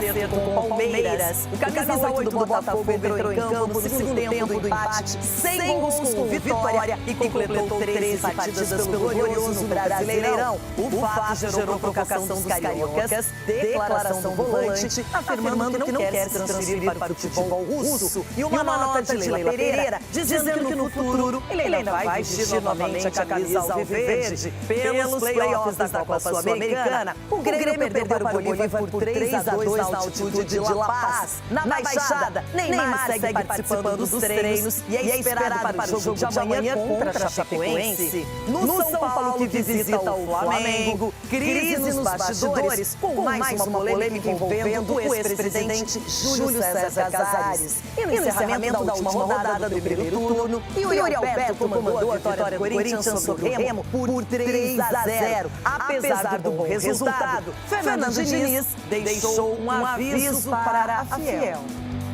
acerto com o Palmeiras. O camisa 8 do Botafogo entrou em campo no segundo tempo do empate, sem gols com vitória e completou 13 partidas pelo glorioso Brasileirão. O fato gerou provocação dos cariocas, declaração do volante, afirmando que não quer se transferir para o futebol russo, e uma nota de Leila Pereira dizendo que no futuro ele ainda vai vestir novamente a camisa alviverde pelos play-offs da Copa Sul-Americana. O Grêmio perdeu para o Bolívar por 3-2 na altitude de La Paz. Na Baixada, Neymar segue participando dos treinos e é esperado para o jogo de amanhã contra a Chapecoense. No São Paulo, que visita o Flamengo, crise nos bastidores, com mais uma polêmica envolvendo o ex-presidente Júlio César Casares. E no encerramento da última rodada do primeiro turno, Yuri Alberto comandou a vitória do Corinthians sobre o Remo por 3-0. Apesar do bom resultado, Fernando Diniz deixou um aviso para a Fiel.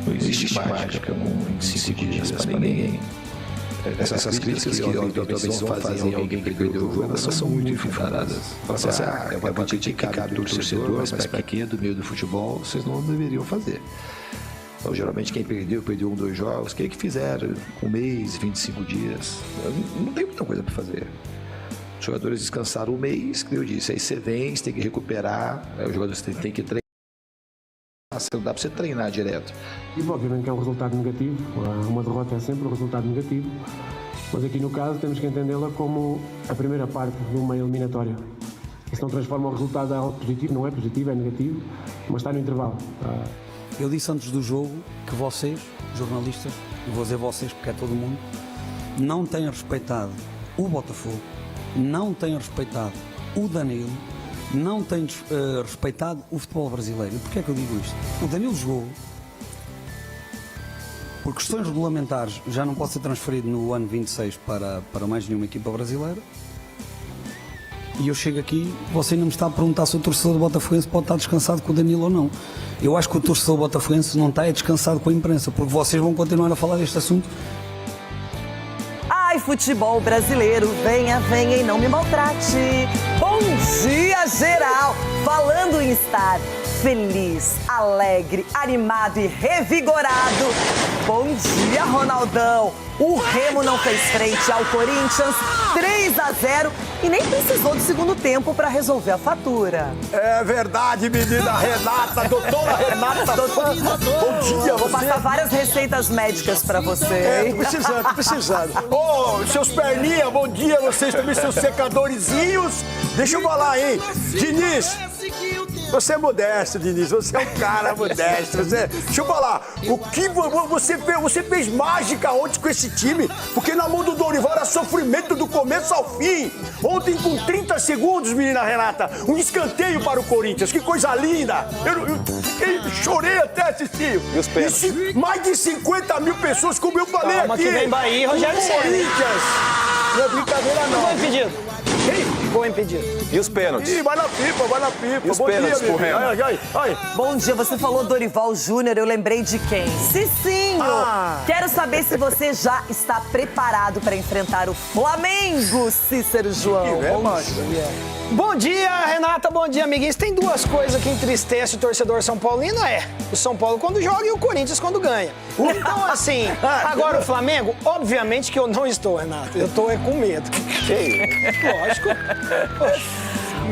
Não existe mágica em 5 dias para ninguém. Essas críticas que talvez vão fazer em alguém que perdeu o jogo, elas são muito infundadas. Fala assim, é uma crítica que cabe do torcedor, mas para quem é do meio do futebol, vocês não deveriam fazer. Então, geralmente, quem perdeu 1 ou 2 jogos, o que fizeram? 1 mês, 25 dias. Não tem muita coisa para fazer. Os jogadores descansaram 1 mês, que eu disse. Aí você vem, você tem que recuperar, os jogadores têm que treinar. Não dá para você treinar direto. E, obviamente que é um resultado negativo, uma derrota é sempre um resultado negativo, mas aqui no caso temos que entendê-la como a primeira parte de uma eliminatória. Isso não transforma o resultado em algo positivo, não é positivo, é negativo, mas está no intervalo. Eu disse antes do jogo que vocês, jornalistas, e vou dizer vocês porque é todo mundo, não têm respeitado o Botafogo, não têm respeitado o Danilo, não têm respeitado o futebol brasileiro. E porquê é que eu digo isto? O Danilo jogou, por questões regulamentares, já não pode ser transferido no ano 26 para mais nenhuma equipa brasileira. E eu chego aqui, você ainda me está a perguntar se o torcedor do Botafoguense pode estar descansado com o Danilo ou não. Eu acho que o torcedor do Botafoguense não está descansado com a imprensa, porque vocês vão continuar a falar deste assunto. Ai, futebol brasileiro, venha, venha e não me maltrate. Bom dia, geral! Falando em estar feliz, alegre, animado e revigorado. Bom dia, Ronaldão! O Remo não fez frente ao Corinthians, 3-0, e nem precisou do segundo tempo para resolver a fatura. É verdade, menina Renata, doutora Renata. Bom dia, Vou passar várias receitas médicas para você. Tô precisando. Ô, seus perninhas, bom dia, vocês também, seus secadorzinhos. Deixa eu falar, hein, Diniz. Você é modesto, Diniz, você é um cara modesto. Deixa eu falar, o que você fez mágica ontem com esse time? Porque na mão do Dorival era sofrimento do começo ao fim. Ontem, com 30 segundos, menina Renata, um escanteio para o Corinthians. Que coisa linda! Eu chorei até assistir. E os pênaltis? Mais de 50 mil pessoas, como eu falei Calma, aqui. que vem Bahia, Rogério Ceni. Corinthians. Não é brincadeira, não. Gol impedido. Gol impedido. E os pênaltis? Ih, vai na pipa, vai na pipa. E os pênaltis pro Remo? Ai. Bom dia, você falou Dorival Júnior, eu lembrei de quem? Cicinho! Quero saber se você já está preparado para enfrentar o Flamengo, Cícero João. Bom dia. Bom dia, Renata. Bom dia, amiguinhos. Tem 2 coisas que entristecem o torcedor são paulino, o São Paulo quando joga e o Corinthians quando ganha. Então, assim, agora o Flamengo, obviamente que eu não estou, Renata. Eu estou com medo. Lógico.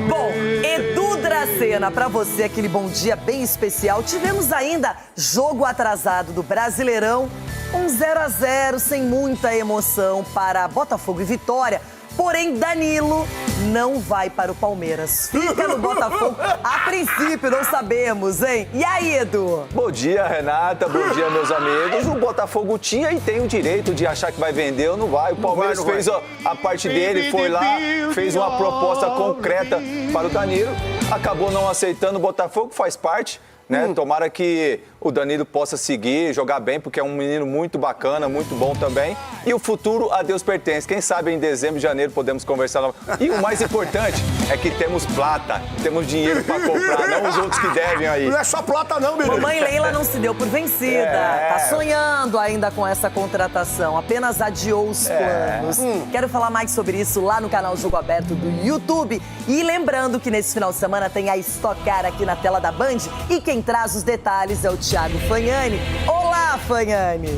Bom, Edu Dracena, para você aquele bom dia bem especial. Tivemos ainda jogo atrasado do Brasileirão, um 0-0 sem muita emoção para Botafogo e Vitória. Porém, Danilo não vai para o Palmeiras. Fica no Botafogo. A princípio, não sabemos, hein? E aí, Edu? Bom dia, Renata. Bom dia, meus amigos. O Botafogo tinha e tem o direito de achar que vai vender ou não vai. O Palmeiras fez a parte dele, foi lá, fez uma proposta concreta para o Danilo. Acabou não aceitando. O Botafogo faz parte, né? Tomara que o Danilo possa seguir, jogar bem, porque é um menino muito bacana, muito bom também. E o futuro a Deus pertence. Quem sabe em dezembro, janeiro podemos conversar. E o mais importante é que temos plata, temos dinheiro para comprar, não os outros que devem aí. Não é só plata não, menino. Mamãe Leila não se deu por vencida. Tá sonhando ainda com essa contratação. Apenas adiou os planos. Quero falar mais sobre isso lá no canal Jogo Aberto do YouTube. E lembrando que nesse final de semana tem a Stock Car aqui na tela da Band. E quem Quem traz os detalhes é o Thiago Fagnani. Olá, Fagnani!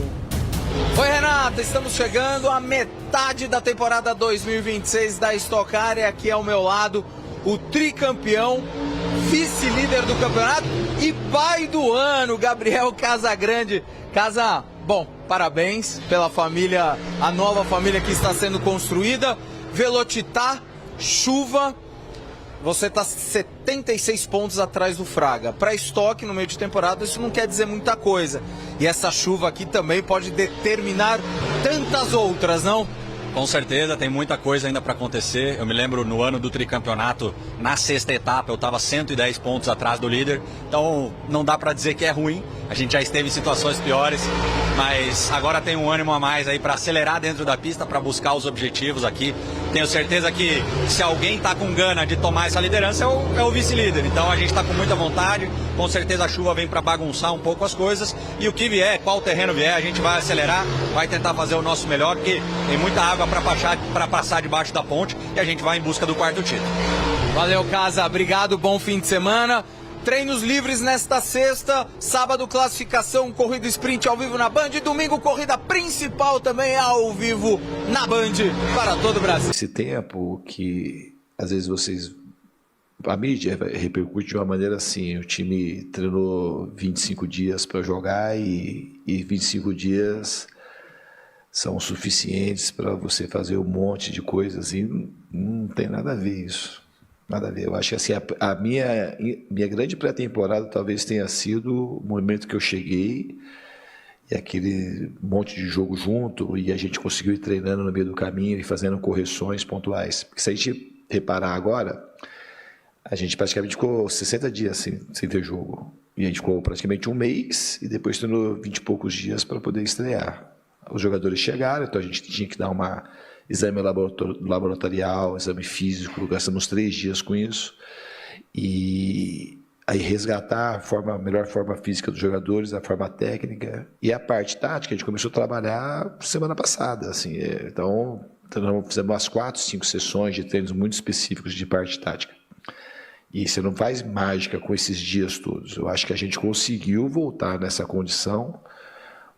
Oi, Renata, estamos chegando à metade da temporada 2026 da Stock Car e aqui ao meu lado o tricampeão, vice-líder do campeonato e pai do ano, Gabriel Casagrande. Casa, bom, parabéns pela família, a nova família que está sendo construída. Velocitar, chuva, você está 76 pontos atrás do Fraga. Para estoque no meio de temporada, isso não quer dizer muita coisa. E essa chuva aqui também pode determinar tantas outras, não? Com certeza, tem muita coisa ainda para acontecer. Eu me lembro no ano do tricampeonato, na sexta etapa, eu estava 110 pontos atrás do líder. Então não dá para dizer que é ruim. A gente já esteve em situações piores, mas agora tem um ânimo a mais aí para acelerar dentro da pista, para buscar os objetivos aqui. Tenho certeza que se alguém está com gana de tomar essa liderança é o vice-líder. Então a gente está com muita vontade. Com certeza a chuva vem para bagunçar um pouco as coisas. E o que vier, qual terreno vier, a gente vai acelerar, vai tentar fazer o nosso melhor, porque tem muita água para passar debaixo da ponte e a gente vai em busca do quarto título. Valeu, Casa. Obrigado. Bom fim de semana. Treinos livres nesta sexta, sábado classificação, corrida sprint ao vivo na Band, e domingo corrida principal também ao vivo na Band para todo o Brasil. Esse tempo que às vezes a mídia repercute de uma maneira assim, o time treinou 25 dias para jogar e 25 dias são suficientes para você fazer um monte de coisas e não tem nada a ver isso. Nada a ver. Eu acho que assim, a minha grande pré-temporada talvez tenha sido o momento que eu cheguei e aquele monte de jogo junto e a gente conseguiu ir treinando no meio do caminho e fazendo correções pontuais. Porque se a gente reparar agora, a gente praticamente ficou 60 dias sem ter jogo. E a gente ficou praticamente um mês e depois tendo 20 e poucos dias para poder estrear. Os jogadores chegaram, então a gente tinha que dar exame laboratorial, exame físico, gastamos 3 dias com isso. E aí resgatar a melhor forma física dos jogadores, a forma técnica. E a parte tática, a gente começou a trabalhar semana passada. Assim, então, fizemos umas 4, 5 sessões de treinos muito específicos de parte tática. E você não faz mágica com esses dias todos. Eu acho que a gente conseguiu voltar nessa condição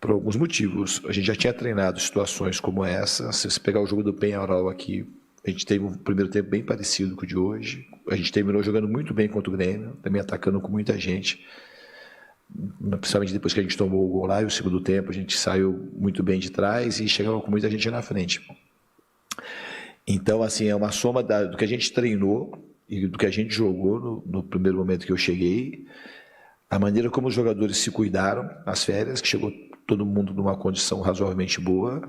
por alguns motivos. A gente já tinha treinado situações como essa. Se você pegar o jogo do Penharol aqui, a gente teve um primeiro tempo bem parecido com o de hoje. A gente terminou jogando muito bem contra o Grêmio, também atacando com muita gente. Principalmente depois que a gente tomou o gol lá, e o segundo tempo a gente saiu muito bem de trás e chegava com muita gente na frente. Então, assim, é uma soma do que a gente treinou e do que a gente jogou no primeiro momento que eu cheguei, a maneira como os jogadores se cuidaram nas férias, que chegou todo mundo numa condição razoavelmente boa,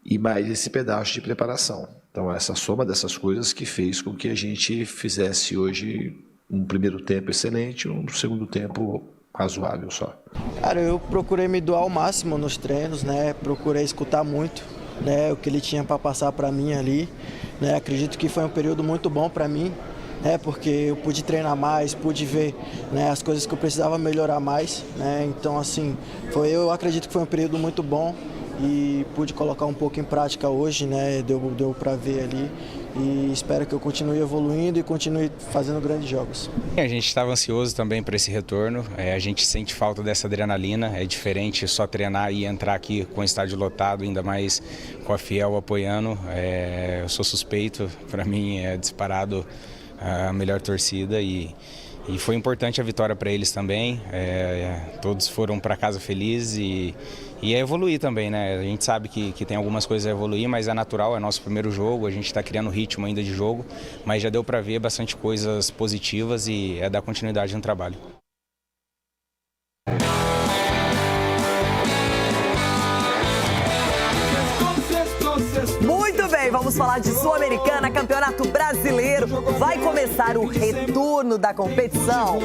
e mais esse pedaço de preparação. Então, essa soma dessas coisas que fez com que a gente fizesse hoje um primeiro tempo excelente e um segundo tempo razoável só. Cara, eu procurei me doar ao máximo nos treinos, né? Procurei escutar muito, né? O que ele tinha para passar para mim ali, né? Acredito que foi um período muito bom para mim, né? Porque eu pude treinar mais, pude ver, né, as coisas que eu precisava melhorar mais, né? Então, assim, eu acredito que foi um período muito bom e pude colocar um pouco em prática hoje, né? Deu para ver ali. E espero que eu continue evoluindo e continue fazendo grandes jogos. A gente estava ansioso também para esse retorno, a gente sente falta dessa adrenalina, é diferente só treinar e entrar aqui com o estádio lotado, ainda mais com a Fiel apoiando. Eu sou suspeito, para mim é disparado a melhor torcida e foi importante a vitória para eles também. Todos foram para casa felizes e é evoluir também, né? A gente sabe que tem algumas coisas a evoluir, mas é natural, é nosso primeiro jogo, a gente está criando ritmo ainda de jogo, mas já deu para ver bastante coisas positivas e é dar continuidade no trabalho. Muito bem, vamos falar de Sul-Americana, Campeonato Brasileiro. Vai começar o retorno da competição.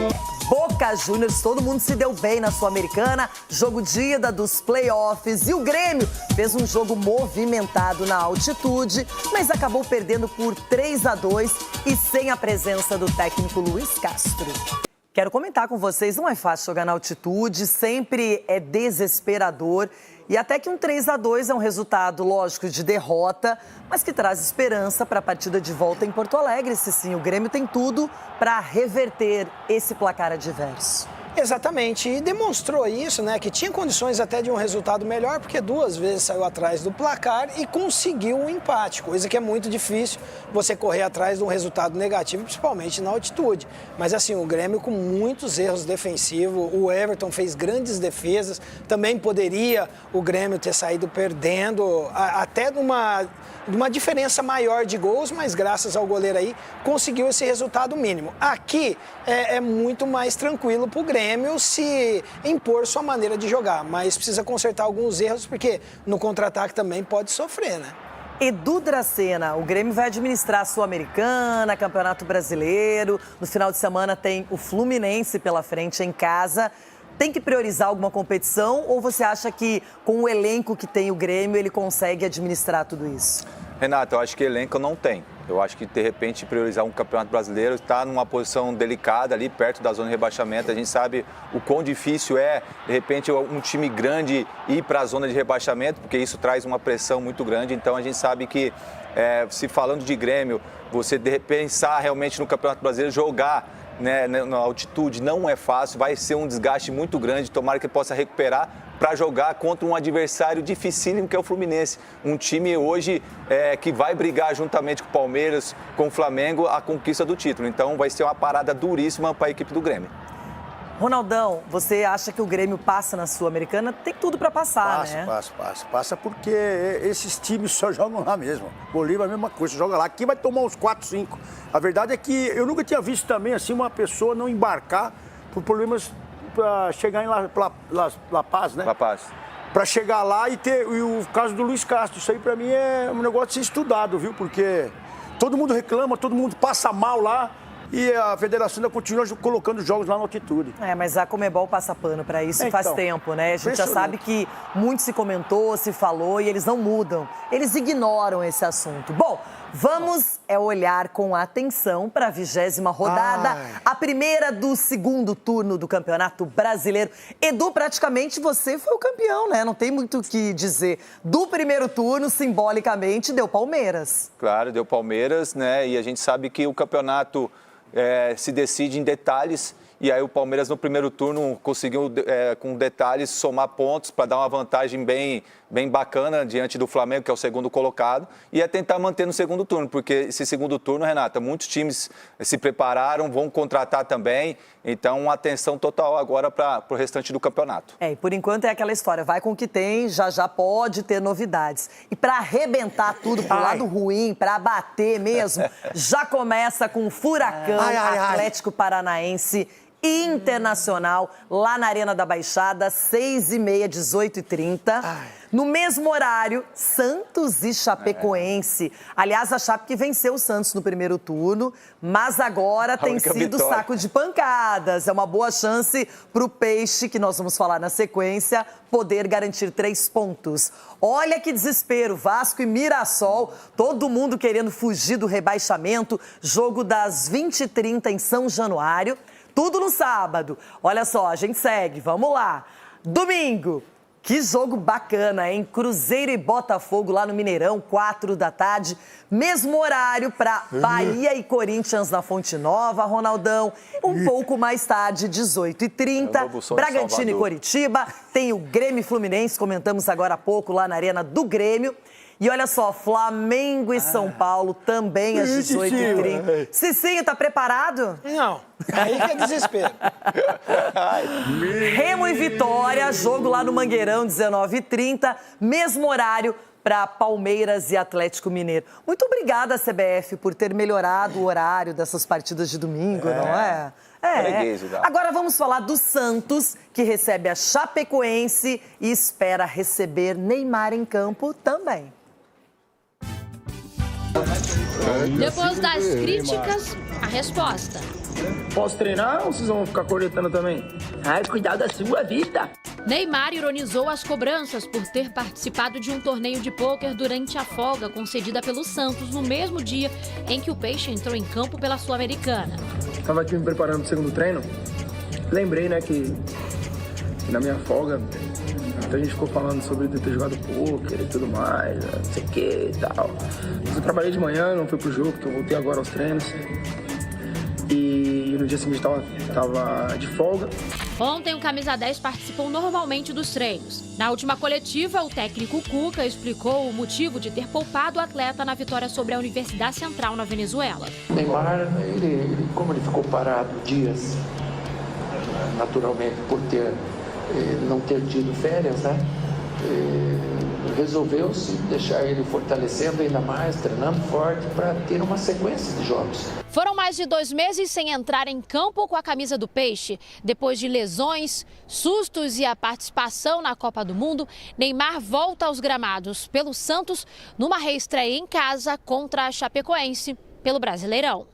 Boca Juniors, todo mundo se deu bem na Sul-Americana, jogo de ida dos playoffs. E o Grêmio fez um jogo movimentado na altitude, mas acabou perdendo por 3-2 e sem a presença do técnico Luiz Castro. Quero comentar com vocês, não é fácil jogar na altitude, sempre é desesperador. E até que um 3-2 é um resultado, lógico, de derrota, mas que traz esperança para a partida de volta em Porto Alegre. Se sim, o Grêmio tem tudo para reverter esse placar adverso. Exatamente, e demonstrou isso, né, que tinha condições até de um resultado melhor, porque 2 vezes saiu atrás do placar e conseguiu um empate, coisa que é muito difícil você correr atrás de um resultado negativo, principalmente na altitude. Mas assim, o Grêmio com muitos erros defensivos, o Everton fez grandes defesas, também poderia o Grêmio ter saído perdendo, até de uma diferença maior de gols, mas graças ao goleiro aí, conseguiu esse resultado mínimo. Aqui é muito mais tranquilo para o Grêmio se impor sua maneira de jogar, mas precisa consertar alguns erros, porque no contra-ataque também pode sofrer, né? Edu Dracena, o Grêmio vai administrar a Sul-Americana, Campeonato Brasileiro, no final de semana tem o Fluminense pela frente em casa. Tem que priorizar alguma competição ou você acha que com o elenco que tem o Grêmio ele consegue administrar tudo isso? Renato, eu acho que elenco não tem. Eu acho que, de repente, priorizar um campeonato brasileiro está numa posição delicada ali, perto da zona de rebaixamento. A gente sabe o quão difícil é, de repente, um time grande ir para a zona de rebaixamento, porque isso traz uma pressão muito grande. Então, a gente sabe que, se falando de Grêmio, você pensar realmente no Campeonato Brasileiro, jogar, né, na altitude não é fácil, vai ser um desgaste muito grande, tomara que possa recuperar para jogar contra um adversário dificílimo que é o Fluminense. Um time hoje que vai brigar juntamente com o Palmeiras, com o Flamengo, a conquista do título. Então vai ser uma parada duríssima para a equipe do Grêmio. Ronaldão, você acha que o Grêmio passa na Sul-Americana? Tem tudo para passar, né? Passa porque esses times só jogam lá mesmo. Bolívar é a mesma coisa, joga lá. Aqui vai tomar uns 4, 5. A verdade é que eu nunca tinha visto também assim uma pessoa não embarcar por problemas para chegar em La Paz, né? La Paz. Para chegar lá e o caso do Luiz Castro. Isso aí para mim é um negócio de ser estudado, viu? Porque todo mundo reclama, todo mundo passa mal lá. E a federação ainda continua colocando jogos lá na altitude. Mas a Conmebol passa pano para isso faz tempo, né? A gente já sabe que muito se comentou, se falou e eles não mudam. Eles ignoram esse assunto. Bom, vamos olhar com atenção para a 20ª rodada, a primeira do segundo turno do Campeonato Brasileiro. Edu, praticamente você foi o campeão, né? Não tem muito o que dizer. Do primeiro turno, simbolicamente, deu Palmeiras. Claro, deu Palmeiras, né? E a gente sabe que o campeonato se decide em detalhes. E aí o Palmeiras no primeiro turno conseguiu, com detalhes, somar pontos para dar uma vantagem bem bacana diante do Flamengo, que é o segundo colocado, e tentar manter no segundo turno, porque esse segundo turno, Renata, muitos times se prepararam, vão contratar também, então uma atenção total agora para o restante do campeonato. E por enquanto é aquela história, vai com o que tem, já pode ter novidades. E para arrebentar tudo pro lado ruim, para bater mesmo, já começa com o Furacão Atlético Paranaense Internacional, lá na Arena da Baixada, 6h30, 18h30. No mesmo horário, Santos e Chapecoense. Aliás, a Chape que venceu o Santos no primeiro turno, mas agora tem sido saco de pancadas. É uma boa chance para o Peixe, que nós vamos falar na sequência, poder garantir 3 pontos. Olha que desespero, Vasco e Mirassol, todo mundo querendo fugir do rebaixamento. Jogo das 20h30 em São Januário. Tudo no sábado. Olha só, a gente segue, vamos lá. Domingo, que jogo bacana, hein? Cruzeiro e Botafogo lá no Mineirão, 4 da tarde. Mesmo horário para Bahia e Corinthians na Fonte Nova, Ronaldão. Um pouco mais tarde, 18h30. Bragantino e Coritiba. Tem o Grêmio e Fluminense, comentamos agora há pouco lá na Arena do Grêmio. E olha só, Flamengo e São Paulo também às 18h30. Cicinho, tá preparado? Não, aí que é desespero. Remo e Vitória, jogo lá no Mangueirão, 19h30, mesmo horário para Palmeiras e Atlético Mineiro. Muito obrigada, CBF, por ter melhorado o horário dessas partidas de domingo, não é? Agora vamos falar do Santos, que recebe a Chapecoense e espera receber Neymar em campo também. Depois das críticas, a resposta. Posso treinar ou vocês vão ficar coletando também? Ai, cuidado da sua vida. Neymar ironizou as cobranças por ter participado de um torneio de pôquer durante a folga concedida pelo Santos no mesmo dia em que o Peixe entrou em campo pela Sul-Americana. Estava aqui me preparando para o segundo treino. Lembrei, né, que na minha folga muita gente ficou falando sobre ter jogado pôquer e tudo mais, não sei o que e tal. Mas eu trabalhei de manhã, não fui pro jogo, porque eu voltei agora aos treinos. E no dia seguinte tava de folga. Ontem, o camisa 10 participou normalmente dos treinos. Na última coletiva, o técnico Cuca explicou o motivo de ter poupado o atleta na vitória sobre a Universidade Central na Venezuela. O Neymar, como ele ficou parado dias, naturalmente por não ter tido férias, né? Resolveu-se deixar ele fortalecendo ainda mais, treinando forte para ter uma sequência de jogos. Foram mais de 2 meses sem entrar em campo com a camisa do Peixe. Depois de lesões, sustos e a participação na Copa do Mundo, Neymar volta aos gramados pelo Santos numa reestreia em casa contra a Chapecoense pelo Brasileirão.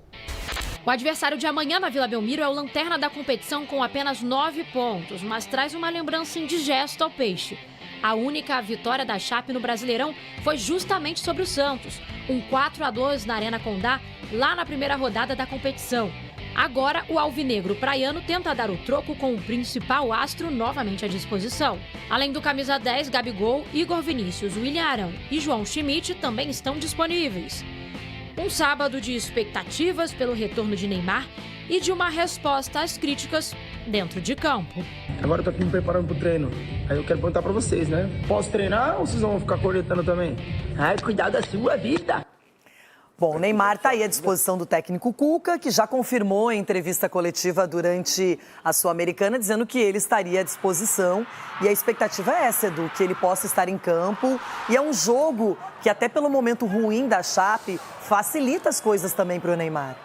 O adversário de amanhã na Vila Belmiro é o lanterna da competição com apenas 9 pontos, mas traz uma lembrança indigesta ao Peixe. A única vitória da Chape no Brasileirão foi justamente sobre o Santos, um 4-2 na Arena Condá, lá na primeira rodada da competição. Agora, o alvinegro praiano tenta dar o troco com o principal astro novamente à disposição. Além do camisa 10, Gabigol, Igor Vinícius, William Arão e João Schmidt também estão disponíveis. Um sábado de expectativas pelo retorno de Neymar e de uma resposta às críticas dentro de campo. Agora eu tô aqui me preparando pro treino. Aí eu quero perguntar pra vocês, né? Posso treinar ou vocês vão ficar cornetando também? Ai, cuidado da sua vida. Bom, o Neymar está aí à disposição do técnico Cuca, que já confirmou em entrevista coletiva durante a Sul-Americana, dizendo que ele estaria à disposição. E a expectativa é essa, Edu, que ele possa estar em campo. E é um jogo que, até pelo momento ruim da Chape, facilita as coisas também para o Neymar.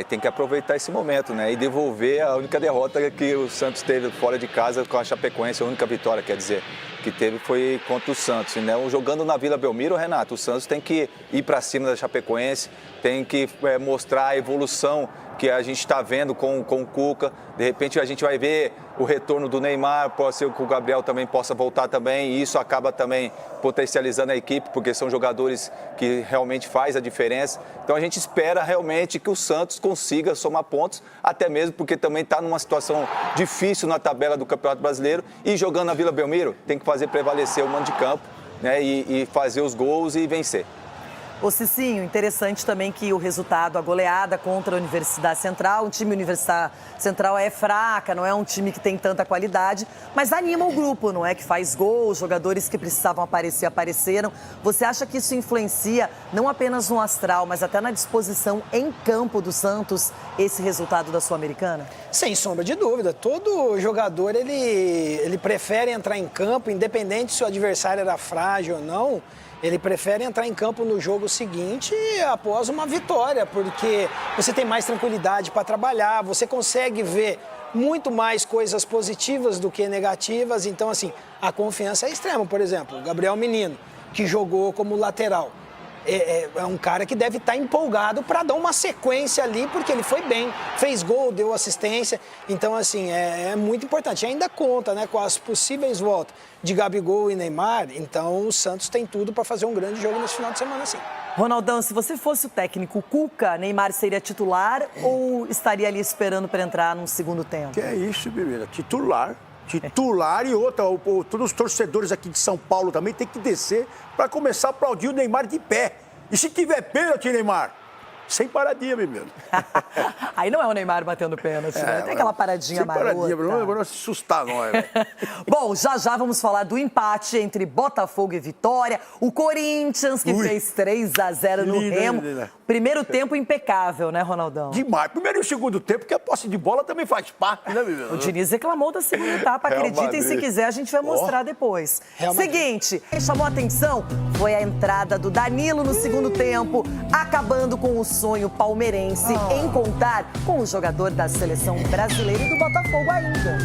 Tem que aproveitar esse momento, né? E devolver a única derrota que o Santos teve fora de casa com a Chapecoense, a única vitória, quer dizer, que teve foi contra o Santos, né? Jogando na Vila Belmiro, Renato, o Santos tem que ir para cima da Chapecoense, tem que mostrar a evolução que a gente está vendo com o Cuca. De repente a gente vai ver o retorno do Neymar, pode ser que o Gabriel também possa voltar também, e isso acaba também potencializando a equipe, porque são jogadores que realmente faz a diferença. Então a gente espera realmente que o Santos consiga somar pontos, até mesmo porque também está numa situação difícil na tabela do Campeonato Brasileiro, e jogando na Vila Belmiro tem que fazer prevalecer o mando de campo, né, e fazer os gols e vencer. Ô Cicinho, interessante também que o resultado, a goleada contra a Universidade Central, o time Universidade Central é fraca, não é um time que tem tanta qualidade, mas anima o grupo, não é? Que faz gols, jogadores que precisavam aparecer, apareceram. Você acha que isso influencia não apenas no astral, mas até na disposição em campo do Santos, esse resultado da Sul-Americana? Sem sombra de dúvida. Todo jogador, ele prefere entrar em campo, independente se o adversário era frágil ou não. Ele prefere entrar em campo no jogo seguinte após uma vitória, porque você tem mais tranquilidade para trabalhar, você consegue ver muito mais coisas positivas do que negativas. Então, assim, a confiança é extrema. Por exemplo, o Gabriel Menino, que jogou como lateral, é um cara que deve estar empolgado para dar uma sequência ali, porque ele foi bem, fez gol, deu assistência. Então, assim, é muito importante. E ainda conta, né, com as possíveis voltas de Gabigol e Neymar. Então, o Santos tem tudo para fazer um grande jogo nesse final de semana, sim. Ronaldão, se você fosse o técnico Cuca, Neymar seria titular ou estaria ali esperando para entrar num segundo tempo? Que é isso, menina. Titular e outra, todos os torcedores aqui de São Paulo também tem que descer para começar a aplaudir o Neymar de pé. E se tiver pênalti, Neymar, sem paradinha, menino. Aí não é o Neymar batendo pênalti, né? Tem aquela paradinha marota. Sem paradinha, não assustar nós. Bom, já vamos falar do empate entre Botafogo e Vitória. O Corinthians, que fez 3-0 no Remo. Primeiro tempo impecável, né, Ronaldão? Demais. Primeiro e o segundo tempo, porque a posse de bola também faz parte, né, menino? O Diniz reclamou da segunda etapa, acreditem se quiser, a gente vai mostrar depois. Seguinte, chamou a atenção, foi a entrada do Danilo no segundo tempo, acabando com o sonho palmeirense em contar com o jogador da seleção brasileira e do Botafogo ainda.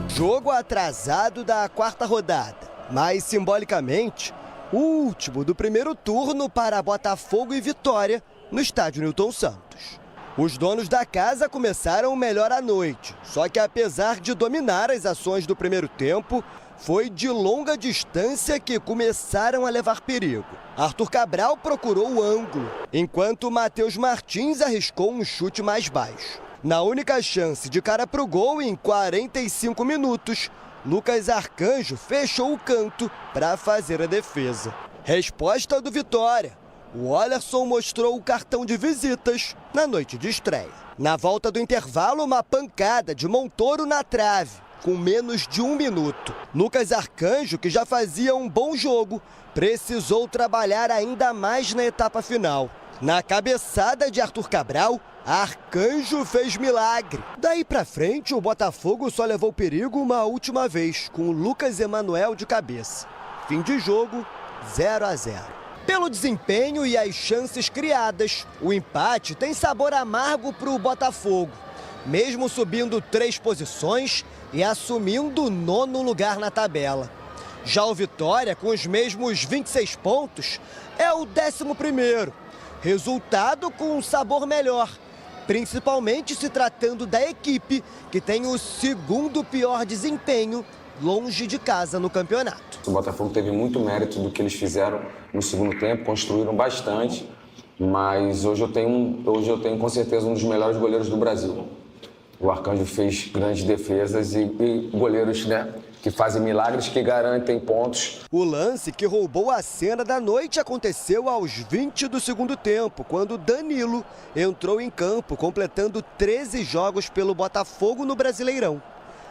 Jogo atrasado da quarta rodada, mas simbolicamente o último do primeiro turno para Botafogo e Vitória no estádio Newton Santos. Os donos da casa começaram melhor à noite, só que apesar de dominar as ações do primeiro tempo, foi de longa distância que começaram a levar perigo. Arthur Cabral procurou o ângulo, enquanto Matheus Martins arriscou um chute mais baixo. Na única chance de cara pro gol, em 45 minutos, Lucas Arcanjo fechou o canto para fazer a defesa. Resposta do Vitória. o Olerson mostrou o cartão de visitas na noite de estreia. Na volta do intervalo, uma pancada de Montoro na trave, com menos de 1 minuto. Lucas Arcanjo, que já fazia um bom jogo, precisou trabalhar ainda mais na etapa final. Na cabeçada de Arthur Cabral, Arcanjo fez milagre. Daí pra frente, o Botafogo só levou perigo uma última vez, com o Lucas Emanuel de cabeça. Fim de jogo, 0-0. Pelo desempenho e as chances criadas, o empate tem sabor amargo para o Botafogo, mesmo subindo 3 posições e assumindo o 9º lugar na tabela. Já o Vitória, com os mesmos 26 pontos, é o 11º, resultado com um sabor melhor, principalmente se tratando da equipe que tem o 2º pior desempenho longe de casa no campeonato. O Botafogo teve muito mérito do que eles fizeram no segundo tempo, construíram bastante, mas hoje eu tenho com certeza um dos melhores goleiros do Brasil. O Arcanjo fez grandes defesas e goleiros, que fazem milagres, que garantem pontos. O lance que roubou a cena da noite aconteceu aos 20 do segundo tempo, quando Danilo entrou em campo, completando 13 jogos pelo Botafogo no Brasileirão.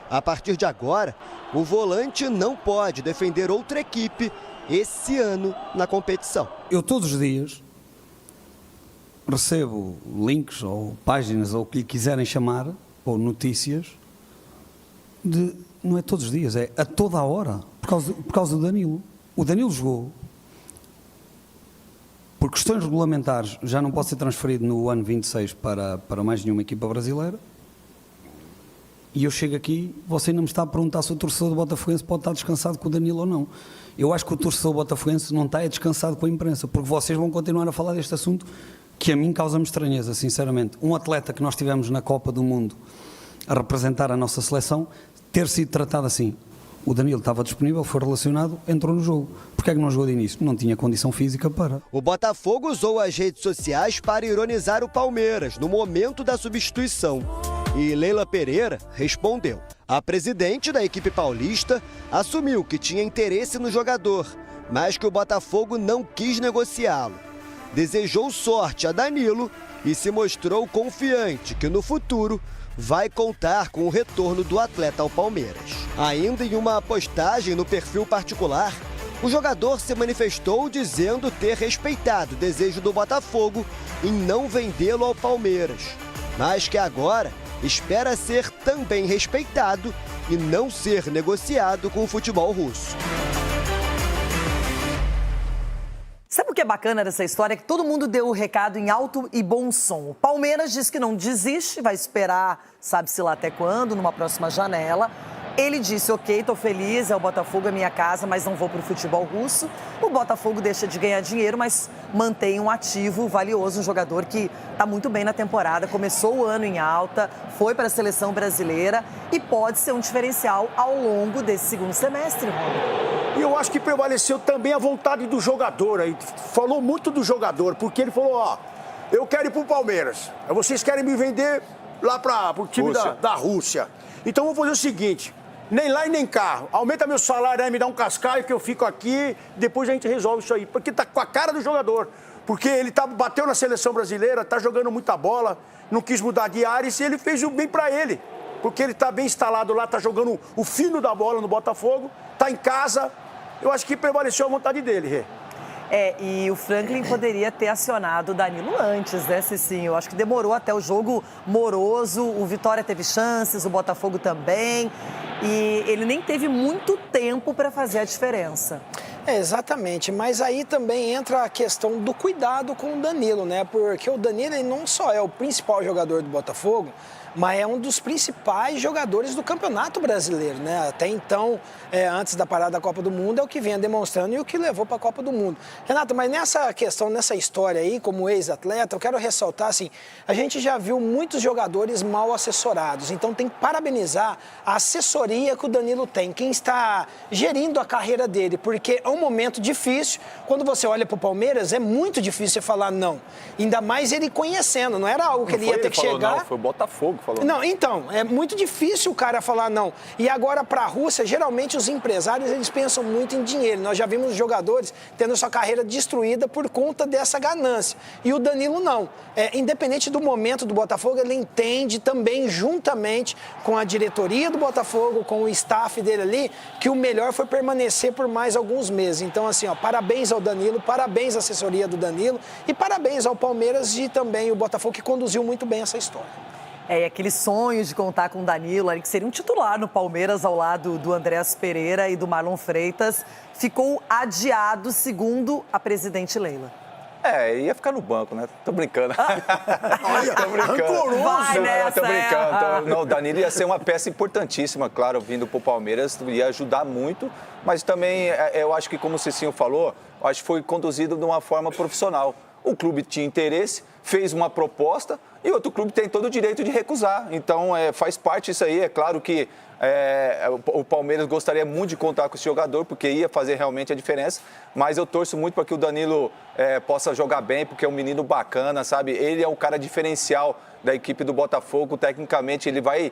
A partir de agora, o volante não pode defender outra equipe esse ano na competição. Eu todos os dias recebo links ou páginas ou o que lhe quiserem chamar, ou notícias, não é todos os dias, é a toda a hora, por causa do Danilo. O Danilo jogou, por questões regulamentares, já não pode ser transferido no ano 26 para mais nenhuma equipa brasileira. E eu chego aqui, você ainda me está a perguntar se o torcedor do Botafoguense pode estar descansado com o Danilo ou não. Eu acho que o torcedor do Botafoguense não está descansado com a imprensa, porque vocês vão continuar a falar deste assunto que a mim causa-me estranheza, sinceramente. Um atleta que nós tivemos na Copa do Mundo a representar a nossa seleção, ter sido tratado assim. O Danilo estava disponível, foi relacionado, entrou no jogo. Porquê é que não jogou de início? Não tinha condição física para. O Botafogo usou as redes sociais para ironizar o Palmeiras no momento da substituição. E Leila Pereira respondeu. A presidente da equipe paulista assumiu que tinha interesse no jogador, mas que o Botafogo não quis negociá-lo. Desejou sorte a Danilo e se mostrou confiante que no futuro vai contar com o retorno do atleta ao Palmeiras. Ainda em uma postagem no perfil particular, o jogador se manifestou dizendo ter respeitado o desejo do Botafogo em não vendê-lo ao Palmeiras, mas que agora espera ser também respeitado e não ser negociado com o futebol russo. Sabe o que é bacana dessa história? É que todo mundo deu o recado em alto e bom som. O Palmeiras diz que não desiste, vai esperar, sabe-se lá até quando, numa próxima janela. Ele disse, ok, tô feliz, é o Botafogo, é minha casa, mas não vou pro futebol russo. O Botafogo deixa de ganhar dinheiro, mas mantém um ativo valioso, um jogador que tá muito bem na temporada, começou o ano em alta, foi para a seleção brasileira e pode ser um diferencial ao longo desse segundo semestre, Rony. E eu acho que prevaleceu também a vontade do jogador aí. Falou muito do jogador, porque ele falou, ó, eu quero ir pro Palmeiras. Vocês querem me vender lá pro time da Rússia. Então vamos fazer o seguinte, nem lá e nem cá. Aumenta meu salário aí, me dá um cascaio que eu fico aqui, depois a gente resolve isso aí. Porque tá com a cara do jogador. Porque ele bateu na seleção brasileira, tá jogando muita bola, não quis mudar de áreas e ele fez o bem pra ele. Porque ele tá bem instalado lá, tá jogando o fino da bola no Botafogo, tá em casa. Eu acho que prevaleceu a vontade dele, Rê. E o Franklin poderia ter acionado o Danilo antes, né, Cicinho? Eu acho que demorou até o jogo moroso, o Vitória teve chances, o Botafogo também, e ele nem teve muito tempo para fazer a diferença. Exatamente, mas aí também entra a questão do cuidado com o Danilo, né? Porque o Danilo ele não só é o principal jogador do Botafogo, mas é um dos principais jogadores do Campeonato Brasileiro, né? Até então, antes da parada da Copa do Mundo, é o que vinha demonstrando e o que levou para a Copa do Mundo. Renato, mas nessa questão, nessa história aí, como ex-atleta, eu quero ressaltar, assim, a gente já viu muitos jogadores mal assessorados, então tem que parabenizar a assessoria que o Danilo tem, quem está gerindo a carreira dele, porque é um momento difícil, quando você olha para o Palmeiras, é muito difícil você falar não, ainda mais ele conhecendo, não era algo que ele ia ter que chegar... Não, foi o Botafogo. Flamengo falou não. Então, é muito difícil o cara falar não. E agora, para a Rússia, geralmente os empresários, eles pensam muito em dinheiro. Nós já vimos jogadores tendo sua carreira destruída por conta dessa ganância. E o Danilo não. Independente do momento do Botafogo, ele entende também, juntamente com a diretoria do Botafogo, com o staff dele ali, que o melhor foi permanecer por mais alguns meses. Então, assim, ó, parabéns ao Danilo, parabéns à assessoria do Danilo e parabéns ao Palmeiras e também o Botafogo, que conduziu muito bem essa história. E aquele sonho de contar com o Danilo, que seria um titular no Palmeiras ao lado do Andréas Pereira e do Marlon Freitas, ficou adiado, segundo a presidente Leila. Ia ficar no banco, né? Tô brincando. Tô brincando. Vai nessa, tô brincando. Não, o Danilo ia ser uma peça importantíssima, claro, vindo pro Palmeiras, ia ajudar muito, mas também eu acho que, como o Cicinho falou, acho que foi conduzido de uma forma profissional. O clube tinha interesse, fez uma proposta e outro clube tem todo o direito de recusar. Então, faz parte isso aí. É claro que o Palmeiras gostaria muito de contar com esse jogador, porque ia fazer realmente a diferença. Mas eu torço muito para que o Danilo possa jogar bem, porque é um menino bacana, sabe? Ele é um cara diferencial da equipe do Botafogo. Tecnicamente, ele vai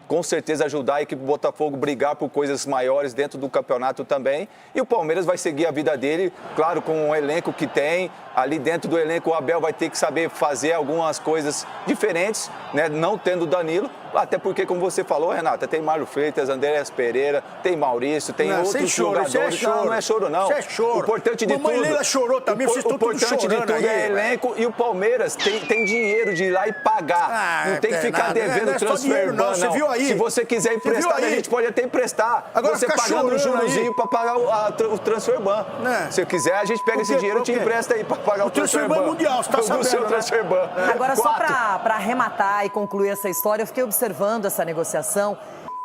com certeza ajudar a equipe do Botafogo a brigar por coisas maiores dentro do campeonato também. E o Palmeiras vai seguir a vida dele, claro, com o elenco que tem. Ali dentro do elenco o Abel vai ter que saber fazer algumas coisas diferentes, né? Não tendo o Danilo. Até porque, como você falou, Renata, tem Marlon Freitas, Andréas Pereira, tem Maurício, tem outros jogadores. Não é choro, não. Isso é choro. O importante de Mamãe tudo... Leila chorou também, vocês estão tudo chorando. O importante de tudo é elenco e o Palmeiras tem dinheiro de ir lá e pagar. Não tem que ficar devendo transfer ban, Você viu aí? Se você quiser emprestar, a gente pode até emprestar. Agora você pagando um jurozinho para pagar o transfer ban. Se quiser, a gente pega esse dinheiro e te empresta aí para pagar o transfer ban. O transfer ban mundial, você tá sabendo, o seu transfer ban. Agora, só para arrematar e concluir essa história, eu fiquei observando essa negociação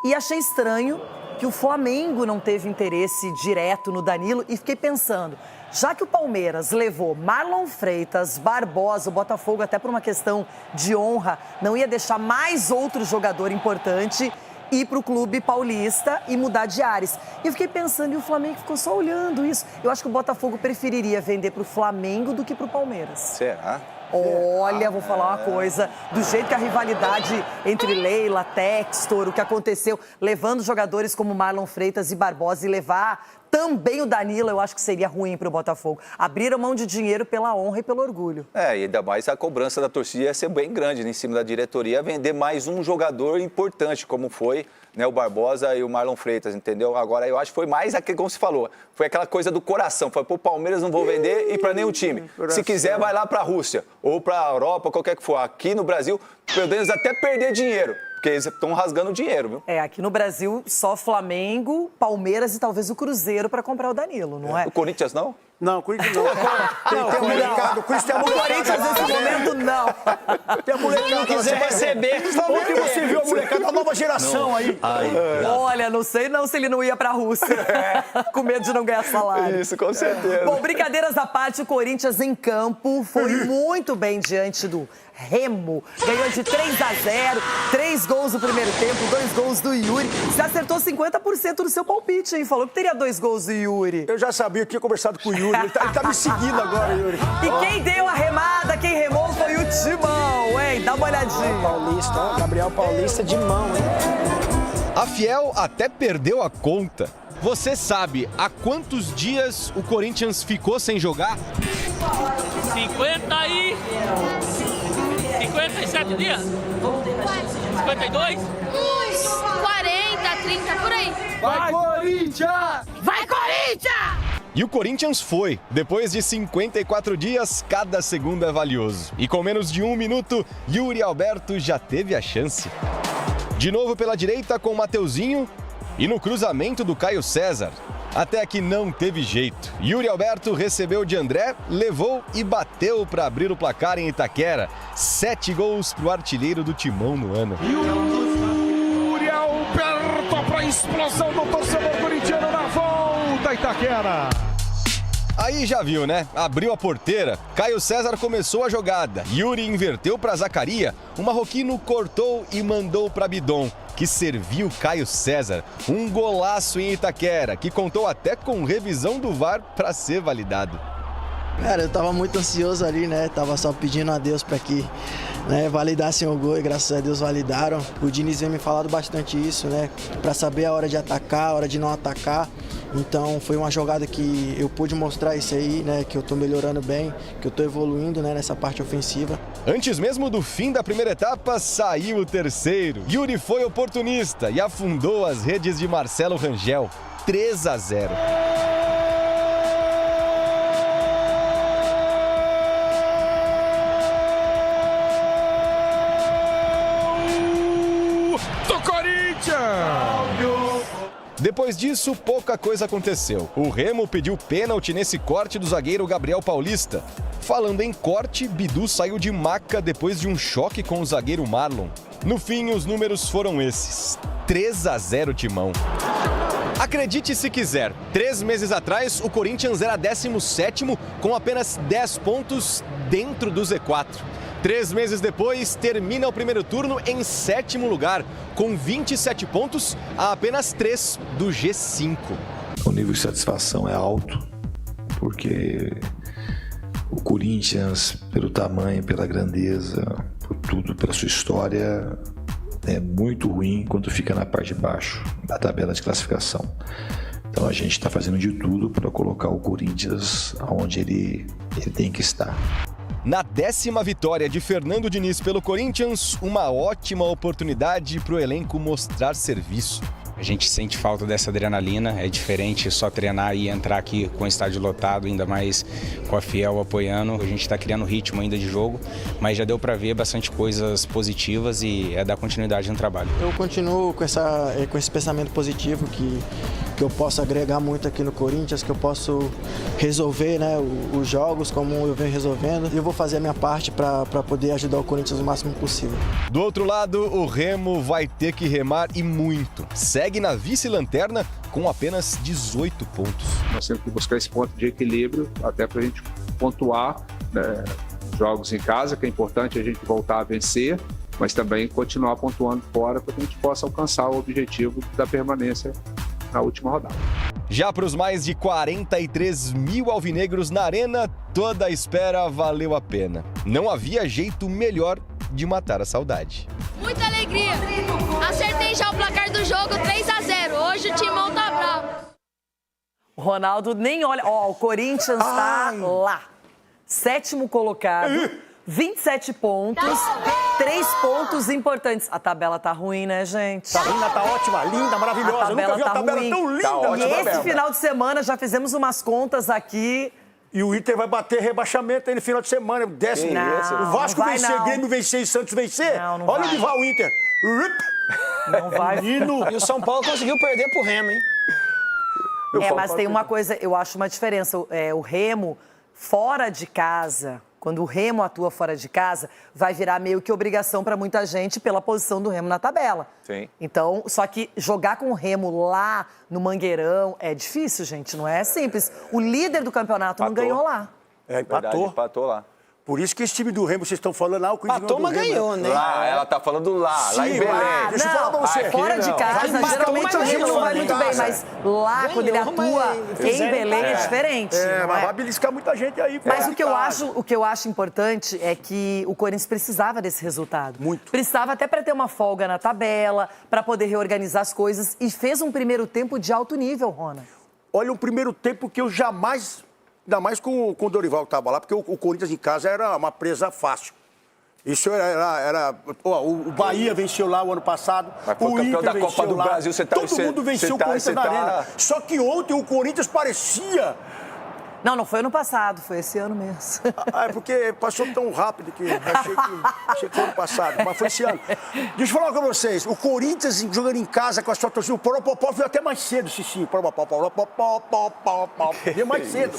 e achei estranho que o Flamengo não teve interesse direto no Danilo e fiquei pensando, já que o Palmeiras levou Marlon Freitas, Barbosa, o Botafogo, até por uma questão de honra, não ia deixar mais outro jogador importante ir para o clube paulista e mudar de ares. E eu fiquei pensando, e o Flamengo ficou só olhando isso. Eu acho que o Botafogo preferiria vender para o Flamengo do que para o Palmeiras. Será? Olha, vou falar uma coisa, do jeito que a rivalidade entre Leila, Textor, o que aconteceu, levando jogadores como Marlon Freitas e Barbosa e levar também o Danilo, eu acho que seria ruim para o Botafogo. Abriram mão de dinheiro pela honra e pelo orgulho. E ainda mais a cobrança da torcida ia ser bem grande, né, em cima da diretoria, vender mais um jogador importante, como foi, né, o Barbosa e o Marlon Freitas, entendeu? Agora, eu acho que foi mais aquilo, como você falou, foi aquela coisa do coração. Foi, pô, Palmeiras não vou vender e para nenhum time. Se quiser, vai lá para a Rússia ou para a Europa, qualquer que for. Aqui no Brasil, podemos até perder dinheiro. Porque eles estão rasgando dinheiro, viu? Aqui no Brasil, só Flamengo, Palmeiras e talvez o Cruzeiro para comprar o Danilo, não é? O Corinthians não? Não, o Corinthians não. Tem a molecada. O Corinthians nesse momento, não. Tem a molecada. Quem quiser receber, Onde você viu a molecada, a nova geração aí. Olha, não sei não se ele não ia pra Rússia. Com medo de não ganhar salário. Isso, com certeza. Bom, brincadeiras à parte, o Corinthians em campo foi muito bem diante do Remo. Ganhou de 3-0, 3 gols no primeiro tempo, 2 gols do Yuri. Você acertou 50% do seu palpite, hein? Falou que teria 2 gols do Yuri. Eu já sabia, eu tinha conversado com o Yuri. Ele tá me seguindo agora, Yuri. E quem deu a remada, quem remou foi o Timão, hein? Dá uma olhadinha. Paulista, ó, Gabriel Paulista de mão, hein? A Fiel até perdeu a conta. Você sabe há quantos dias o Corinthians ficou sem jogar? 57 dias? 52? Uns 40, 30, por aí. Vai, Corinthians! Vai, Corinthians! E o Corinthians foi. Depois de 54 dias, cada segundo é valioso. E com menos de 1 minuto, Yuri Alberto já teve a chance. De novo pela direita com o Mateuzinho e no cruzamento do Caio César. Até que não teve jeito. Yuri Alberto recebeu de André, levou e bateu para abrir o placar em Itaquera. 7 gols para o artilheiro do Timão no ano. Yuri Alberto para a explosão do torcedor corintiano na volta, Itaquera. Aí já viu, né? Abriu a porteira, Caio César começou a jogada. Yuri inverteu para Zacaria, o marroquino cortou e mandou para Bidon, que serviu Caio César. Um golaço em Itaquera, que contou até com revisão do VAR para ser validado. Cara, eu tava muito ansioso ali, né? Tava só pedindo a Deus para que, né, validassem o gol e graças a Deus validaram. O Diniz vem me falando bastante isso, né? Para saber a hora de atacar, a hora de não atacar. Então foi uma jogada que eu pude mostrar isso aí, né? Que eu tô melhorando bem, que eu tô evoluindo, né, nessa parte ofensiva. Antes mesmo do fim da primeira etapa, saiu o terceiro. Yuri foi oportunista e afundou as redes de Marcelo Rangel. 3-0. Depois disso, pouca coisa aconteceu. O Remo pediu pênalti nesse corte do zagueiro Gabriel Paulista. Falando em corte, Bidu saiu de maca depois de um choque com o zagueiro Marlon. No fim, os números foram esses. 3-0 Timão. Acredite se quiser, 3 meses atrás, o Corinthians era 17º com apenas 10 pontos dentro do Z4. 3 meses depois, termina o primeiro turno em 7º lugar, com 27 pontos a apenas 3 do G5. O nível de satisfação é alto, porque o Corinthians, pelo tamanho, pela grandeza, por tudo, pela sua história, é muito ruim quando fica na parte de baixo da tabela de classificação. Então a gente está fazendo de tudo para colocar o Corinthians onde ele tem que estar. Na 10ª vitória de Fernando Diniz pelo Corinthians, uma ótima oportunidade para o elenco mostrar serviço. A gente sente falta dessa adrenalina, é diferente só treinar e entrar aqui com o estádio lotado, ainda mais com a Fiel apoiando. A gente está criando ritmo ainda de jogo, mas já deu para ver bastante coisas positivas e é dar continuidade no trabalho. Eu continuo com esse pensamento positivo que eu posso agregar muito aqui no Corinthians, que eu posso resolver, né, os jogos como eu venho resolvendo. E eu vou fazer a minha parte para poder ajudar o Corinthians o máximo possível. Do outro lado, o Remo vai ter que remar e muito. Segue na vice-lanterna com apenas 18 pontos. Nós temos que buscar esse ponto de equilíbrio até para a gente pontuar, né, jogos em casa, que é importante a gente voltar a vencer, mas também continuar pontuando fora para que a gente possa alcançar o objetivo da permanência na última rodada. Já para os mais de 43 mil alvinegros na arena, toda a espera valeu a pena. Não havia jeito melhor de matar a saudade. Muita alegria! Acertei já o placar do jogo, 3-0. Hoje o Timão tá bravo. O Ronaldo nem olha. Ó, o Corinthians tá lá. 7º colocado, 27 pontos, 3 pontos importantes. A tabela tá ruim, né, gente? Tá ruim, tá ótima, linda, maravilhosa. A tabela Eu nunca vi uma tabela ruim. tão linda. Tá ótima, e esse mesmo. final de semana já fizemos umas contas aqui. E o Inter vai bater rebaixamento aí no final de semana. Desce. O Vasco vencer, Grêmio vencer e Santos vencer. Não olha vai. onde vai o Inter. Não vai. E o São Paulo conseguiu perder pro Remo, hein? Mas tem uma coisa, eu acho uma diferença. O Remo, fora de casa, quando o Remo atua fora de casa, vai virar meio que obrigação para muita gente pela posição do Remo na tabela. Sim. Então, só que jogar com o Remo lá no Mangueirão é difícil, gente, não é simples. O líder do campeonato não ganhou lá. Empatou. Verdade, empatou lá. Por isso que esse time do Remo, vocês estão falando lá, o Corinthians Empatou, mas ganhou, né? Lá, ela tá falando lá em Belém. Deixa eu falar pra você. Fora de casa, Empatou, geralmente mas o Remo não ganhou, vai né? muito bem, mas lá, quando ele atua em Belém, é diferente. Mas vai beliscar muita gente aí. Mas o que eu acho importante é que o Corinthians precisava desse resultado. Muito. Precisava até para ter uma folga na tabela, para poder reorganizar as coisas. E fez um primeiro tempo de alto nível, Rona. Olha, um primeiro tempo que eu jamais... Ainda mais com o Dorival que estava lá, porque o Corinthians em casa era uma presa fácil. Isso o Bahia venceu lá o ano passado. Mas foi o campeão Inter da Copa do lá. Brasil. Todo mundo venceu o Corinthians na arena. Só que ontem o Corinthians parecia... Não foi ano passado, foi esse ano mesmo. É porque passou tão rápido que achei que foi ano passado, mas foi esse ano. Deixa eu falar com vocês, o Corinthians jogando em casa com a sua torcida, o Poropopó veio até mais cedo, Cicinho. Veio mais cedo.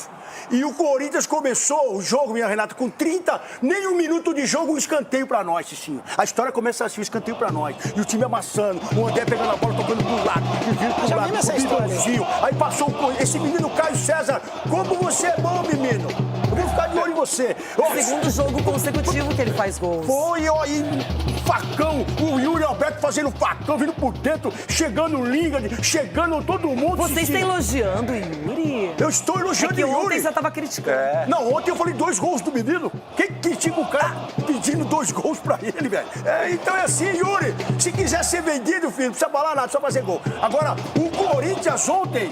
E o Corinthians começou o jogo, minha Renata, com 30, nem um minuto de jogo, um escanteio pra nós, Cicinho. A história começa assim, um escanteio pra nós. E o time amassando, o André pegando a bola, tocando pro lado, e vindo pro lado, o Bidãozinho. Aí passou esse menino Caio César, como você você é bom, menino. Eu vou ficar de olho em você. Segundo jogo consecutivo que ele faz gols. Foi, ó, e facão. O Yuri Alberto fazendo facão, vindo por dentro, chegando o Lingard, chegando todo mundo. Você está elogiando o Yuri? Eu estou elogiando o Yuri. Ontem você estava criticando. Não, ontem eu falei 2 gols do menino. Quem critica o cara pedindo 2 gols pra ele, velho? Então é assim, Yuri. Se quiser ser vendido, filho, não precisa falar nada, só fazer gol. Agora, o Corinthians ontem...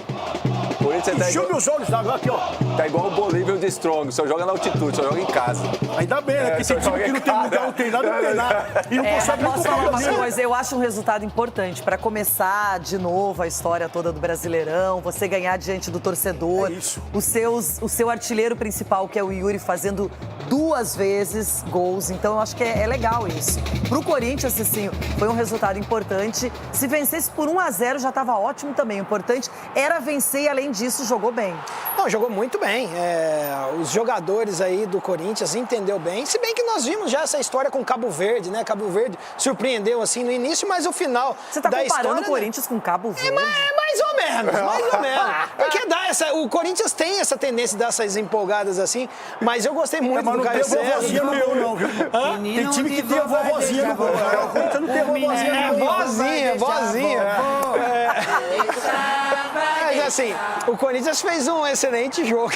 encheu meus olhos d'água aqui, ó. Tá igual o Bolívia de Strong, só joga na altitude, só joga em casa. Ainda bem, né? Porque tem time que não tem lugar, não tem nada, não tem nada. E não consegue nem posso falar uma coisa, eu acho um resultado importante para começar de novo a história toda do Brasileirão, você ganhar diante do torcedor. O seu artilheiro principal, que é o Yuri, fazendo 2 vezes gols. Então eu acho que é legal isso. Pro Corinthians, assim, foi um resultado importante. Se vencesse por 1-0 já estava ótimo também. O importante era vencer e, além disso, jogou bem. Não, jogou muito bem. Os jogadores aí do Corinthians entendeu bem. Se bem que nós vimos já essa história com Cabo Verde, né? Cabo Verde surpreendeu assim no início, mas o final Você tá da comparando história, o Corinthians com Cabo Verde? Mais ou menos, mais ou menos. Porque o Corinthians tem essa tendência de dar essas empolgadas assim, mas eu gostei muito do Caio César. Não tem vovozinha não, viu? Tem time que tem a vovozinha no gol. O Corinthians não tem vovozinha no gol. Vozinha. Mas assim, o Corinthians fez um excelente jogo.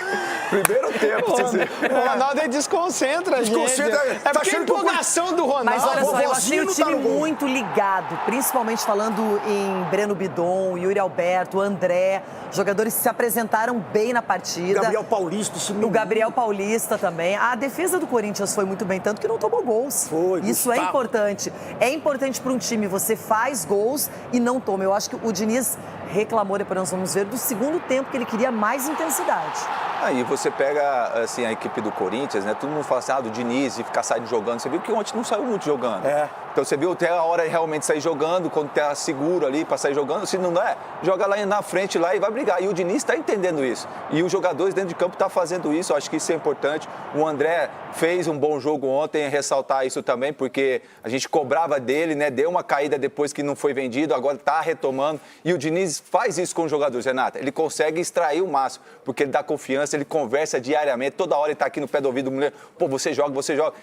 Primeiro tempo. O Ronaldo desconcentra a gente. É porque a empolgação do Ronaldo. Mas olha só, eu achei o time muito ligado, principalmente falando em Breno Bidon, Yuri Alberto, André, jogadores que se apresentaram bem na partida. Gabriel Paulista. O Gabriel Paulista também. A defesa do Corinthians foi muito bem, tanto que não tomou gols. Isso é importante. É importante para um time, você faz gols e não toma. Eu acho que o Diniz reclamou, depois nós vamos ver, do segundo tempo, que ele queria mais intensidade. Aí você pega, assim, a equipe do Corinthians, né? Todo mundo fala assim, do Diniz, e ficar saindo jogando. Você viu que ontem não saiu muito jogando. Então você viu até a hora de realmente sair jogando, quando tá seguro ali para sair jogando. Se não é, joga lá na frente lá e vai brigar. E o Diniz está entendendo isso. E os jogadores dentro de campo estão fazendo isso. Eu acho que isso é importante. O André fez um bom jogo ontem, ressaltar isso também, porque a gente cobrava dele, né? Deu uma caída depois que não foi vendido, agora está retomando. E o Diniz faz isso com os jogadores, Renata. Ele consegue extrair o máximo, porque ele dá confiança, ele conversa diariamente, toda hora ele está aqui no pé do ouvido do mulher, pô, você joga.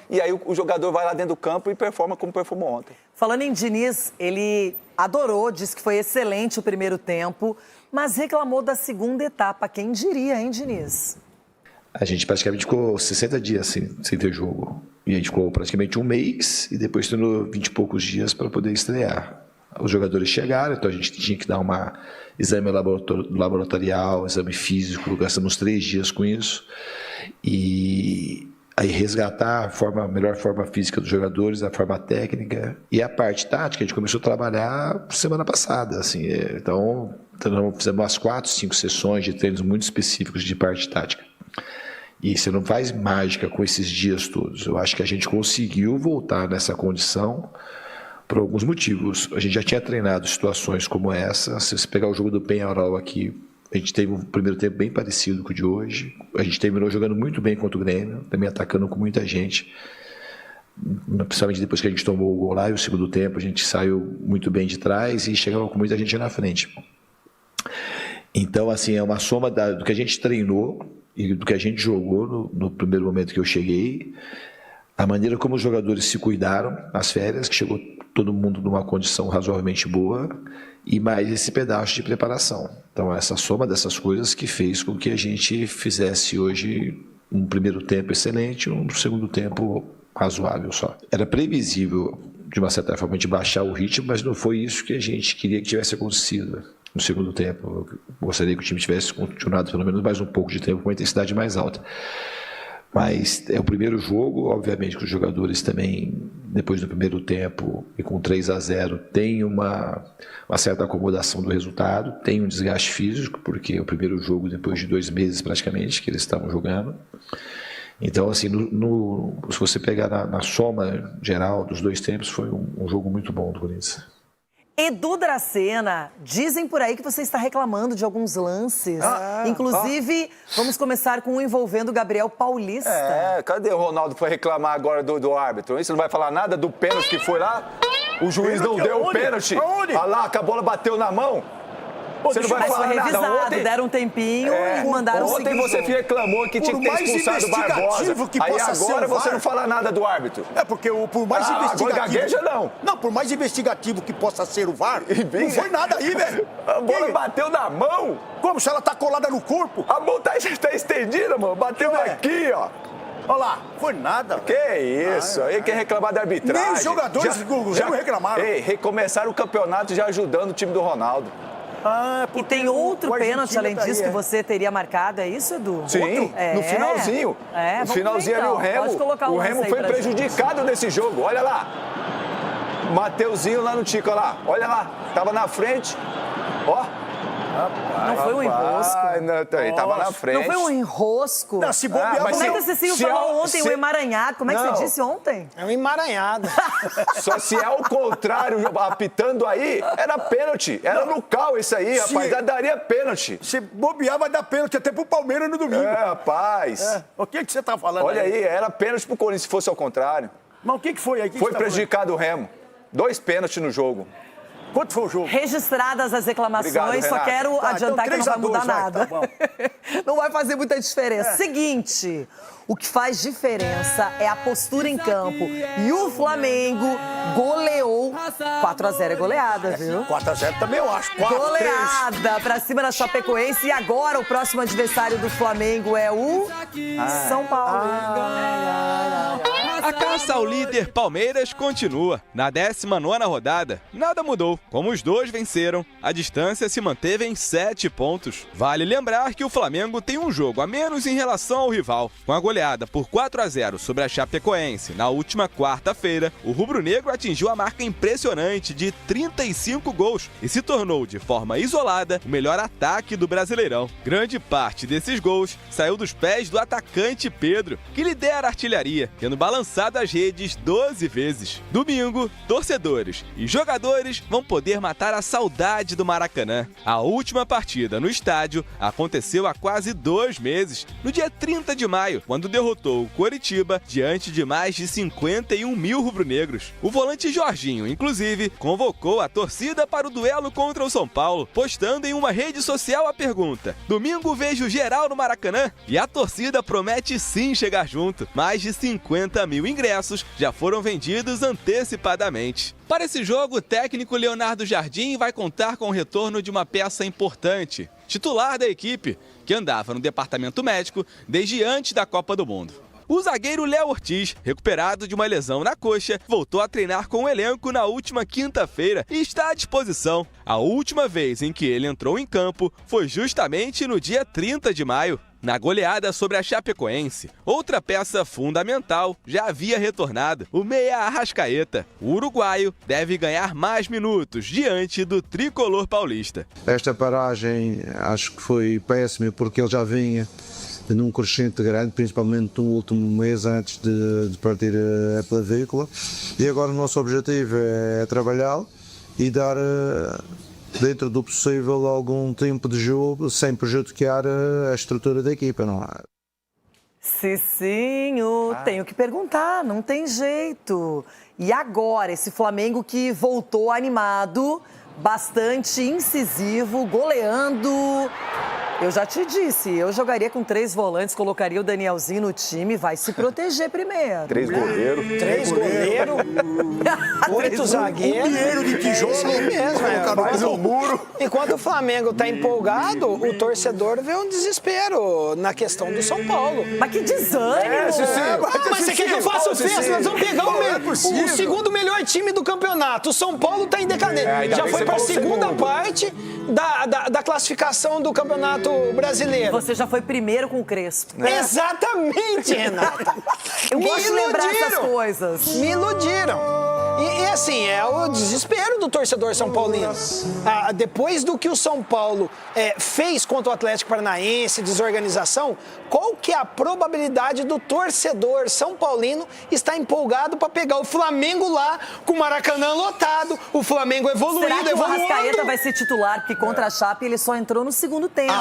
E aí o jogador vai lá dentro do campo e performa como performou ontem. Falando em Diniz, ele adorou, disse que foi excelente o primeiro tempo, mas reclamou da segunda etapa. Quem diria, hein, Diniz? A gente praticamente ficou 60 dias sem ter jogo. E a gente ficou praticamente 1 mês e depois tendo 20 e poucos dias para poder estrear. Os jogadores chegaram, então a gente tinha que dar exame laboratorial, exame físico, gastamos 3 dias com isso. E aí resgatar a melhor forma física dos jogadores, a forma técnica e a parte tática. A gente começou a trabalhar semana passada, assim. Então fizemos umas 4, 5 sessões de treinos muito específicos de parte tática. E você não faz mágica com esses dias todos. Eu acho que a gente conseguiu voltar nessa condição por alguns motivos. A gente já tinha treinado situações como essa. Se você pegar o jogo do Peñarol aqui, a gente teve um primeiro tempo bem parecido com o de hoje. A gente terminou jogando muito bem contra o Grêmio, também atacando com muita gente. Principalmente depois que a gente tomou o gol lá, e o segundo tempo a gente saiu muito bem de trás e chegava com muita gente na frente. Então, assim, é uma soma do que a gente treinou e do que a gente jogou no primeiro momento que eu cheguei, a maneira como os jogadores se cuidaram nas férias, que chegou todo mundo numa condição razoavelmente boa, e mais esse pedaço de preparação. Então, essa soma dessas coisas que fez com que a gente fizesse hoje um primeiro tempo excelente, um segundo tempo razoável só. Era previsível, de uma certa forma, de baixar o ritmo, mas não foi isso que a gente queria que tivesse acontecido no segundo tempo. Eu gostaria que o time tivesse continuado pelo menos mais um pouco de tempo com uma intensidade mais alta. Mas é o primeiro jogo, obviamente que os jogadores também, depois do primeiro tempo e com 3-0, tem uma certa acomodação do resultado, tem um desgaste físico, porque é o primeiro jogo depois de 2 meses praticamente que eles estavam jogando. Então, assim, se você pegar na soma geral dos 2 tempos, foi um jogo muito bom do Corinthians. Edu Dracena, dizem por aí que você está reclamando de alguns lances. Inclusive, vamos começar com um envolvendo o Gabriel Paulista. Cadê o Ronaldo para reclamar agora do árbitro? Você não vai falar nada do pênalti que foi lá? O juiz não deu o pênalti. Olha lá, que a bola bateu na mão. Você não vai Mas falar foi nada. revisado, Ontem, deram um tempinho e mandaram o ontem seguinte. você reclamou que tinha que ter expulsado o Barbosa. Que Aí possa ser agora o você VAR. não fala nada do árbitro. É porque por mais investigativo... Agora gagueja não. Não, por mais investigativo que possa ser o VAR, não foi nada aí, velho. A bola bateu na mão. Como? Se ela tá colada no corpo? A mão tá estendida, mano. Bateu aqui, ó. Olha lá, foi nada. Que isso? Aí quer reclamar da arbitragem. Nem os jogadores já reclamaram. Ei, recomeçaram o campeonato já ajudando o time do Ronaldo. E tem outro pênalti, além disso, que você teria marcado, é isso, Edu? Sim, no finalzinho. No finalzinho ali, o Remo foi prejudicado nesse jogo. Olha lá. Mateuzinho lá no Tico, olha lá. Olha lá, tava na frente. Ó. Não foi um enrosco. Ele tava na frente. Não foi um enrosco. Não, se bobear, Como é que o Cicinho falou ontem, um emaranhado? Como é que você disse ontem? É um emaranhado. Só se é o contrário, apitando aí, era pênalti. Era no cal isso aí, rapaz. Daria pênalti. Se bobear, vai dar pênalti até pro Palmeiras no domingo. Rapaz. O que você tá falando Olha aí, era pênalti pro Corinthians se fosse ao contrário. Mas o que foi aí? Foi prejudicado o Remo. 2 pênaltis no jogo. Quanto foi o jogo? Registradas as reclamações, Obrigado, só Renato. quero adiantar que não vai mudar nada. Tá Não vai fazer muita diferença. Seguinte, o que faz diferença é a postura em campo. E o Flamengo goleou. 4-0 é goleada, viu? 4-0 também eu acho. 4-3. Goleada pra cima da Chapecoense. E agora o próximo adversário do Flamengo é o São Paulo. A caça ao líder Palmeiras continua. Na 19ª rodada, nada mudou. Como os dois venceram, a distância se manteve em 7 pontos. Vale lembrar que o Flamengo tem um jogo a menos em relação ao rival. Com a goleada por 4-0 sobre a Chapecoense na última quarta-feira, o rubro-negro atingiu a marca impressionante de 35 gols e se tornou, de forma isolada, o melhor ataque do Brasileirão. Grande parte desses gols saiu dos pés do atacante Pedro, que lidera a artilharia, tendo balançado as redes 12 vezes. Domingo, torcedores e jogadores vão poder matar a saudade do Maracanã. A última partida no estádio aconteceu há quase 2 meses, no dia 30 de maio, quando derrotou o Coritiba diante de mais de 51 mil rubro-negros. O volante Jorginho, inclusive, convocou a torcida para o duelo contra o São Paulo, postando em uma rede social a pergunta: domingo vejo geral no Maracanã? E a torcida promete sim chegar junto. Mais de 50 mil ingressos já foram vendidos antecipadamente. Para esse jogo, o técnico Leonardo Jardim vai contar com o retorno de uma peça importante, titular da equipe, que andava no departamento médico desde antes da Copa do Mundo. O zagueiro Léo Ortiz, recuperado de uma lesão na coxa, voltou a treinar com o elenco na última quinta-feira e está à disposição. A última vez em que ele entrou em campo foi justamente no dia 30 de maio. Na goleada sobre a Chapecoense, outra peça fundamental já havia retornado, o meia Arrascaeta. O uruguaio deve ganhar mais minutos diante do tricolor paulista. Esta paragem acho que foi péssima porque ele já vinha num crescente grande, principalmente no último mês antes de partir a clavícula. E agora o nosso objetivo é trabalhá-lo e dar, dentro do possível, algum tempo de jogo sem prejudicar a estrutura da equipa, não é? Cicinho, tenho que perguntar, não tem jeito. E agora, esse Flamengo que voltou animado, bastante incisivo, goleando. Eu já te disse, eu jogaria com 3 volantes, colocaria o Danielzinho no time, vai se proteger primeiro. 3 goleiros. 3 goleiros, 8 zagueiros. Pinheiro de tijolo. É isso aí mesmo. Enquanto o Flamengo tá empolgado, o torcedor vê um desespero na questão do São Paulo. Mas que desânimo! Mas você quer que eu faça o festa? Nós vamos pegar o segundo melhor time do campeonato. O São Paulo tá em decadência. Já foi para a segunda parte da classificação do campeonato brasileiro. Você já foi primeiro com o Crespo. Exatamente, Renata. Eu gosto de lembrar essas coisas. Me iludiram. E assim, é o desespero do torcedor são paulino. Depois do que o São Paulo fez contra o Atlético Paranaense, desorganização, qual que é a probabilidade do torcedor são paulino estar empolgado para pegar o Flamengo lá com o Maracanã lotado, o Flamengo evoluído, Será que o evoluindo? Arrascaeta vai ser titular? Porque contra a Chape ele só entrou no segundo tempo.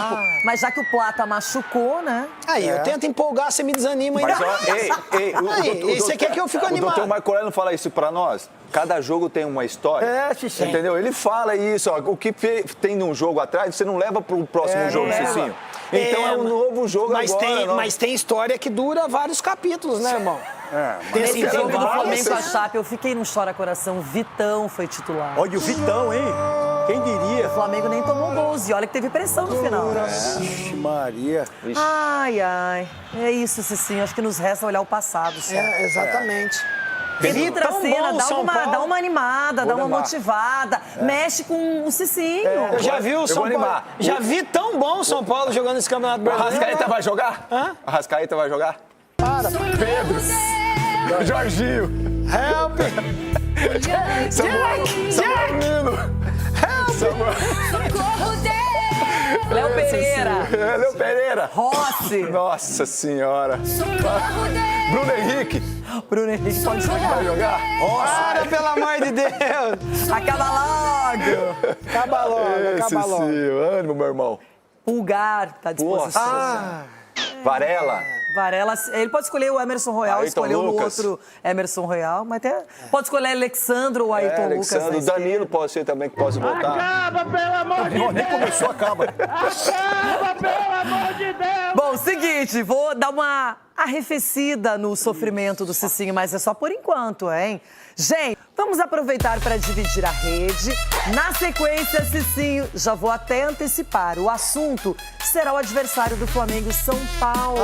Mas já que o Plata machucou, né? Aí, eu tento empolgar, você me desanima ainda. Mas, ó, Você quer que eu fique animado? O doutor Marco Aurélio não fala isso pra nós? Cada jogo tem uma história. Cicinho. Entendeu? Ele fala isso, ó, o que tem num jogo atrás, você não leva pro próximo jogo, Cicinho. Então é um novo jogo agora. Mas tem história que dura vários capítulos, né, irmão? Nesse jogo do Flamengo com a Chape, eu fiquei num chora-coração. Vitão foi titular. Olha o Vitão, hein? Quem diria? O Flamengo nem tomou gols e olha que teve pressão no final. Vixe, Maria. Ai, ai. É isso, Cicinho. Acho que nos resta olhar o passado. Só. Exatamente. Entra a cena, dá uma animada, Vou dá uma animar. motivada. Mexe com o Cicinho. Eu já vi o São Paulo. animar. Já vi tão bom o São Paulo jogando esse Campeonato A Brasileiro. Arrascaeta vai jogar? Hã? A Arrascaeta vai jogar? Para. Pedro. Jorginho. Help! Samuel Nino. Léo Pereira. Léo Pereira. Rossi. Nossa Senhora. Bruno Henrique. Bruno Henrique pode jogar. Vai jogar? Para, pelo amor de Deus! Acaba logo. Acaba logo. Ânimo, meu irmão. Pulgar, tá à disposição. Varela. Varela, ele pode escolher o Emerson Royal, Ayrton escolheu o Lucas. outro Emerson Royal, mas pode escolher Alexandro ou Ayrton Lucas. Alexandre. na Danilo pode ser também, que pode voltar. Acaba, pelo amor de Deus! Nem começou, acaba. Acaba, pelo amor de Deus! Bom, seguinte, vou dar uma arrefecida no sofrimento do Cicinho, mas é só por enquanto, hein? Gente, vamos aproveitar para dividir a rede. Na sequência, Cicinho, já vou até antecipar. O assunto será o adversário do Flamengo, São Paulo.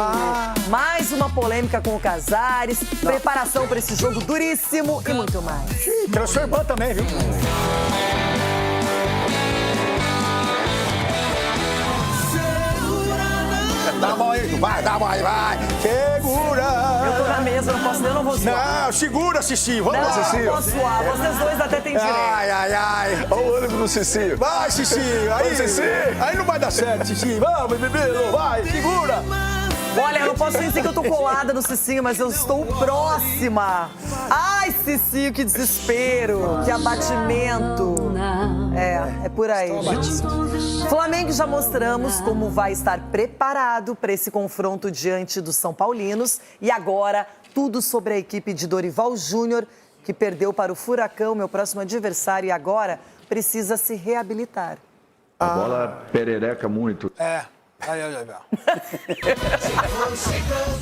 Mais uma polêmica com o Casares, preparação para esse jogo duríssimo e muito mais. Transfer também, viu? Dá a mão aí, vai, dá a mão aí, vai. Segura. Eu tô na mesa, eu não vou suar. Não, segura, Cicinho. Vamos lá, Cicinho. Não posso suar, vocês dois até têm direito. Ai. Olha o ânimo do Cicinho. Vai, Cicinho. Aí, Vamos, Cicinho. aí não vai dar certo, Cicinho. Vamos, bebê, vai, segura. Olha, eu não posso dizer que eu tô colada no Cicinho, mas eu estou próxima. Ai, Cicinho, que desespero, que abatimento. É por aí. Flamengo já mostramos como vai estar preparado para esse confronto diante dos São Paulinos. E agora, tudo sobre a equipe de Dorival Júnior, que perdeu para o Furacão, meu próximo adversário, e agora precisa se reabilitar. A bola perereca muito.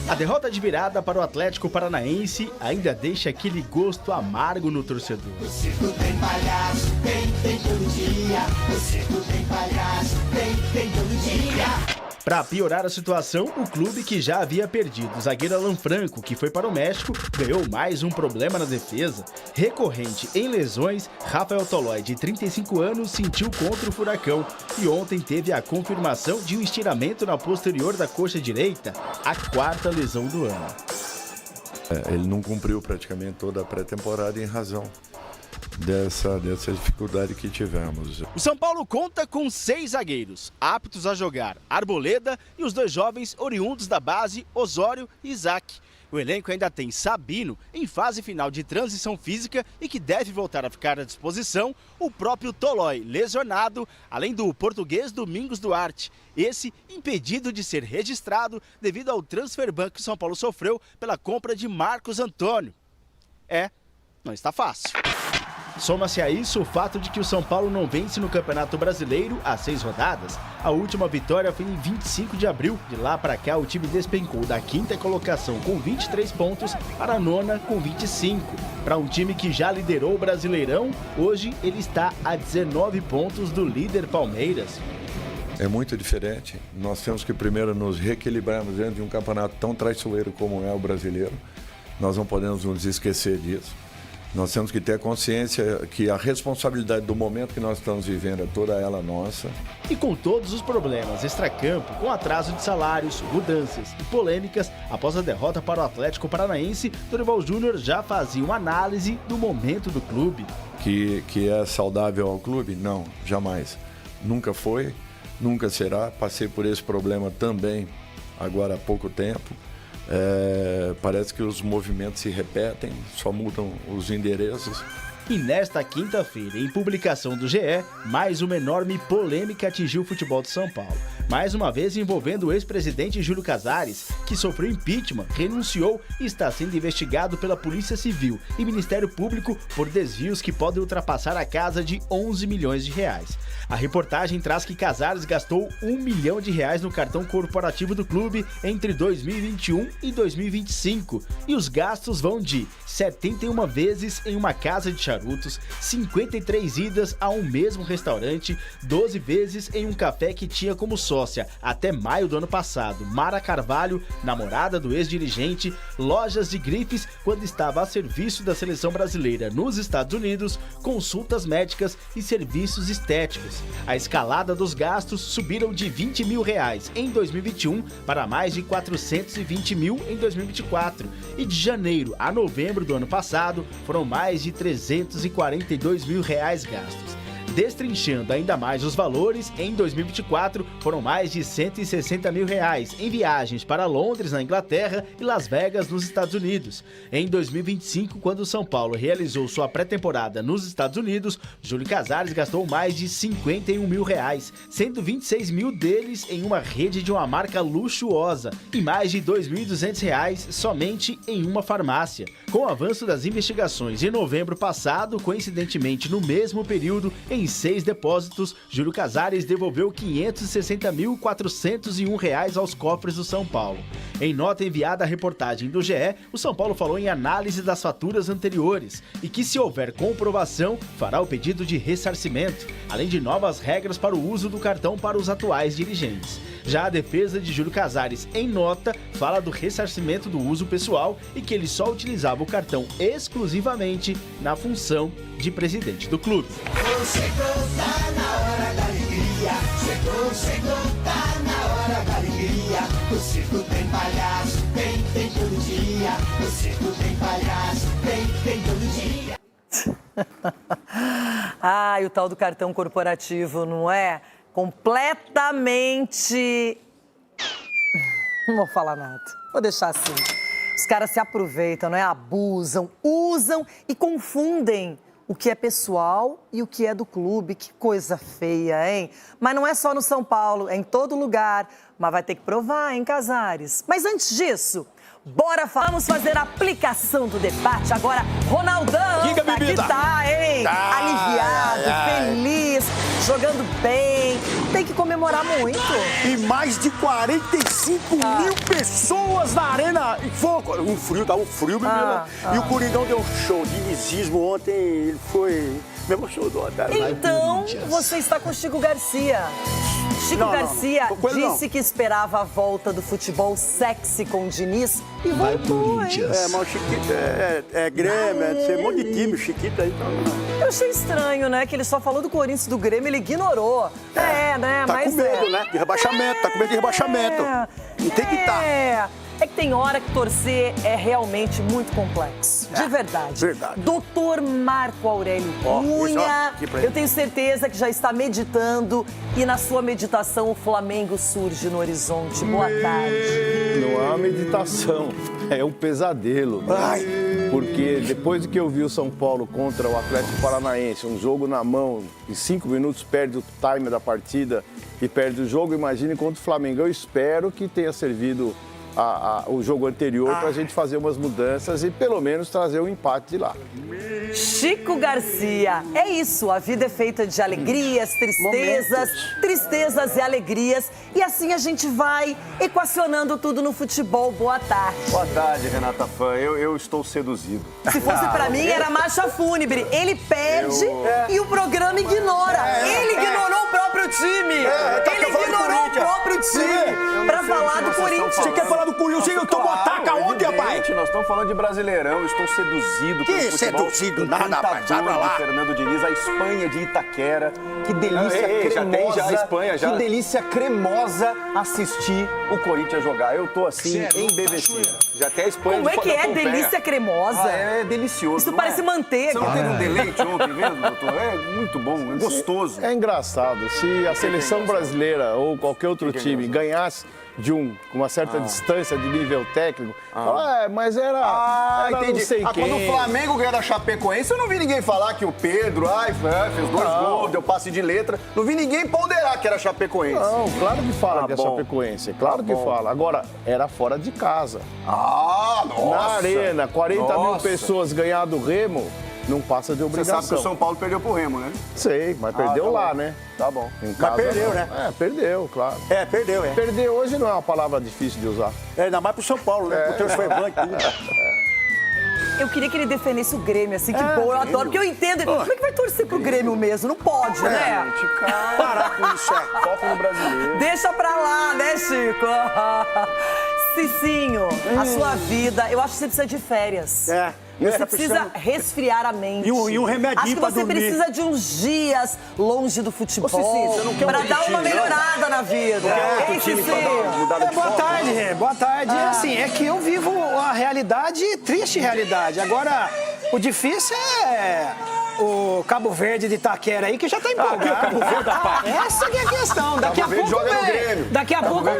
A derrota de virada para o Atlético Paranaense ainda deixa aquele gosto amargo no torcedor. O circo tem palhaço, tem todo dia. O circo tem palhaço, tem todo dia. Para piorar a situação, o clube que já havia perdido o zagueiro Alan Franco, que foi para o México, ganhou mais um problema na defesa. Recorrente em lesões, Rafael Tolói, de 35 anos, sentiu contra o Furacão e ontem teve a confirmação de um estiramento na posterior da coxa direita, a 4ª lesão do ano. Ele não cumpriu praticamente toda a pré-temporada em razão dessa dificuldade que tivemos. O São Paulo conta com 6 zagueiros, aptos a jogar: Arboleda e os 2 jovens oriundos da base, Osório e Isaac. O elenco ainda tem Sabino, em fase final de transição física e que deve voltar a ficar à disposição, o próprio Tolói, lesionado, além do português Domingos Duarte, esse impedido de ser registrado devido ao transfer ban que o São Paulo sofreu pela compra de Marcos Antônio. Não está fácil. Soma-se a isso o fato de que o São Paulo não vence no Campeonato Brasileiro há 6 rodadas. A última vitória foi em 25 de abril. De lá para cá, o time despencou da 5ª colocação com 23 pontos para a 9ª com 25. Para um time que já liderou o Brasileirão, hoje ele está a 19 pontos do líder Palmeiras. É muito diferente. Nós temos que primeiro nos reequilibrarmos dentro de um campeonato tão traiçoeiro como é o brasileiro. Nós não podemos nos esquecer disso. Nós temos que ter consciência que a responsabilidade do momento que nós estamos vivendo é toda ela nossa. E com todos os problemas extracampo, com atraso de salários, mudanças e polêmicas, após a derrota para o Atlético Paranaense, Dorival Júnior já fazia uma análise do momento do clube. Que é saudável ao clube? Não, jamais. Nunca foi, nunca será. Passei por esse problema também agora há pouco tempo. Parece que os movimentos se repetem, só mudam os endereços. E nesta quinta-feira, em publicação do GE, mais uma enorme polêmica atingiu o futebol de São Paulo. Mais uma vez envolvendo o ex-presidente Júlio Casares, que sofreu impeachment, renunciou e está sendo investigado pela Polícia Civil e Ministério Público por desvios que podem ultrapassar a casa de 11 milhões de reais. A reportagem traz que Casares gastou R$1 milhão no cartão corporativo do clube entre 2021 e 2025. E os gastos vão de 71 vezes em uma casa de charutos, 53 idas a um mesmo restaurante, 12 vezes em um café que tinha como sócia, até maio do ano passado, Mara Carvalho, namorada do ex-dirigente, lojas de grifes quando estava a serviço da seleção brasileira nos Estados Unidos, consultas médicas e serviços estéticos. A escalada dos gastos subiram de R$20 mil em 2021 para mais de 420 mil em 2024. E de janeiro a novembro do ano passado, foram mais de 342 mil reais gastos. Destrinchando ainda mais os valores, em 2024 foram mais de 160 mil reais em viagens para Londres, na Inglaterra, e Las Vegas, nos Estados Unidos. Em 2025, quando o São Paulo realizou sua pré-temporada nos Estados Unidos, Júlio Casares gastou mais de 51 mil reais, sendo 26 mil deles em uma rede de uma marca luxuosa e mais de R$ 2.200 somente em uma farmácia. Com o avanço das investigações em novembro passado, coincidentemente no mesmo período, em 6 depósitos, Júlio Casares devolveu R$ 560.401 aos cofres do São Paulo. Em nota enviada à reportagem do GE, o São Paulo falou em análise das faturas anteriores e que, se houver comprovação, fará o pedido de ressarcimento, além de novas regras para o uso do cartão para os atuais dirigentes. Já a defesa de Júlio Casares, em nota, fala do ressarcimento do uso pessoal e que ele só utilizava o cartão exclusivamente na função de presidente do clube. Chegou, tá na hora da alegria. Chegou, tá na hora da alegria. O circo tem palhaço, tem todo dia. O circo tem palhaço, tem todo dia. Ai, o tal do cartão corporativo, não é? Completamente... Não vou falar nada. Vou deixar assim. Os caras se aproveitam, não é? Abusam, usam e confundem o que é pessoal e o que é do clube. Que coisa feia, hein? Mas não é só no São Paulo, é em todo lugar. Mas vai ter que provar, hein, Casares? Mas antes disso, bora falar. Vamos fazer a aplicação do debate. Agora, Ronaldão, Diga, aqui tá, hein? Aliviado, feliz, jogando bem. Tem que comemorar muito. E mais de 45 mil pessoas na arena. E foi um frio, tava um frio, menina. E o Coringão deu um show de dinizismo ontem. Ele foi... Me emocionou até. Então, você está com Chico Garcia. Chico Garcia disse que esperava a volta do futebol sexy com o Diniz e voltou, hein? Mas o Chiquito é Grêmio, é um monte de time, o Chiquito aí. Então... Eu achei estranho, né? Que ele só falou do Corinthians e do Grêmio, ele ignorou. Né? Tá com medo, né? De rebaixamento, tá com medo de rebaixamento. E tem que estar. É que tem hora que torcer é realmente muito complexo. De verdade. Doutor Marco Aurélio Cunha, eu tenho certeza que já está meditando e na sua meditação o Flamengo surge no horizonte. Boa tarde. Não é uma meditação, é um pesadelo. Porque depois que eu vi o São Paulo contra o Atlético Paranaense, um jogo na mão, em 5 minutos perde o time da partida e perde o jogo, imagine contra o Flamengo. Eu espero que tenha servido o jogo anterior para a gente fazer umas mudanças e pelo menos trazer um empate de lá. Chico Garcia, é isso, a vida é feita de alegrias, tristezas e alegrias. E assim a gente vai equacionando tudo no futebol. Boa tarde. Boa tarde, Renata Fã. Eu estou seduzido. Se fosse pra mim, era marcha fúnebre. Ele perde e o programa ignora. Ele ignorou o próprio time. Ele ignorou o próprio time pra falar do Corinthians. Você quer falar do Corinthians? Eu tomo ataque aonde, rapaz? Nós estamos falando de Brasileirão. Eu estou seduzido pelo futebol. Seduzido nada, rapaz. Vai pra lá. Fernando Diniz, a Espanha de Itaquera. Que delícia cremosa. Já a Espanha, já. Que delícia cremosa assistir o Corinthians jogar. Eu tô assim, embevecido. Já tem a Espanha. Como é que é delícia cremosa? É delicioso. Isso parece manteiga. Você não teve um deleite ontem mesmo, doutor? É muito bom, é gostoso. É engraçado. Se a seleção brasileira ou qualquer outro time ganhasse com uma certa distância de nível técnico. Mas era entendi. não sei quem. Quando o Flamengo ganhou da Chapecoense, eu não vi ninguém falar que o Pedro fez 2 gols, deu passe de letra. Não vi ninguém ponderar que era Chapecoense. Não, claro que fala que é Chapecoense. Claro que fala. Agora, era fora de casa. Nossa! Na arena, 40 mil pessoas ganhar do Remo, não passa de obrigação. Você sabe que o São Paulo perdeu pro Remo, né? Sei, mas perdeu lá, né? Tá bom. Em casa, mas perdeu, não. né? Perdeu, claro. Perdeu, Perder hoje não é uma palavra difícil de usar. Ainda mais pro São Paulo, né? Pro transferban e tudo. Eu queria que ele defendesse o Grêmio, assim, que pô, eu adoro, porque eu entendo. Como é que vai torcer pro Grêmio mesmo? Não pode, né? Parar com isso, foco no brasileiro. Deixa pra lá, né, Chico? Cicinho, a sua vida, eu acho que você precisa de férias. Você precisa resfriar a mente. E um remedinho Acho que pra você dormir. precisa de uns dias longe do futebol. Você não quer pra um dar uma time, melhorada na vida. Ei, Cicinho. Boa tarde, Rê. Boa tarde. Assim, é que eu vivo a realidade, triste realidade. Agora, o difícil é o Cabo Verde de Itaquera aí, que já tá empolgado. Aqui é o Cabo Verde da pá. Essa que é a questão. Daqui a pouco joga no vem. Grêmio. Daqui a pouco vem.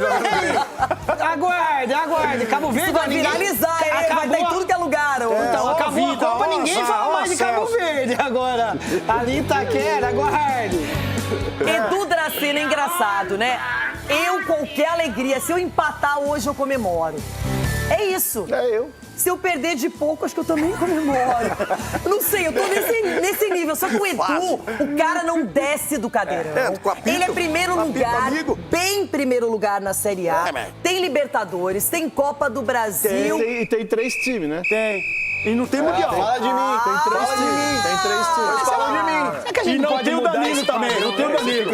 Aguarde. Cabo Verde vai viralizar, vai dar em tudo que é lugar. Então, acabou a Copa, ninguém fala mais de Cabo Verde agora. Ali em Itaquera, aguarde. Edu Dracena é engraçado, né? Qualquer alegria, se eu empatar hoje, eu comemoro. É isso. Se eu perder de pouco, acho que eu também comemoro. Não sei, eu tô nesse nível. Só que o Edu, o cara não desce do cadeirão. Ele é primeiro lugar, bem primeiro lugar na Série A. Tem Libertadores, tem Copa do Brasil. E tem 3 times, né? Tem. E não tem mundial. Fala de mim, tem 3 times. Tem 3 times. Fala de mim. E não tem o Danilo também, não tem o Danilo.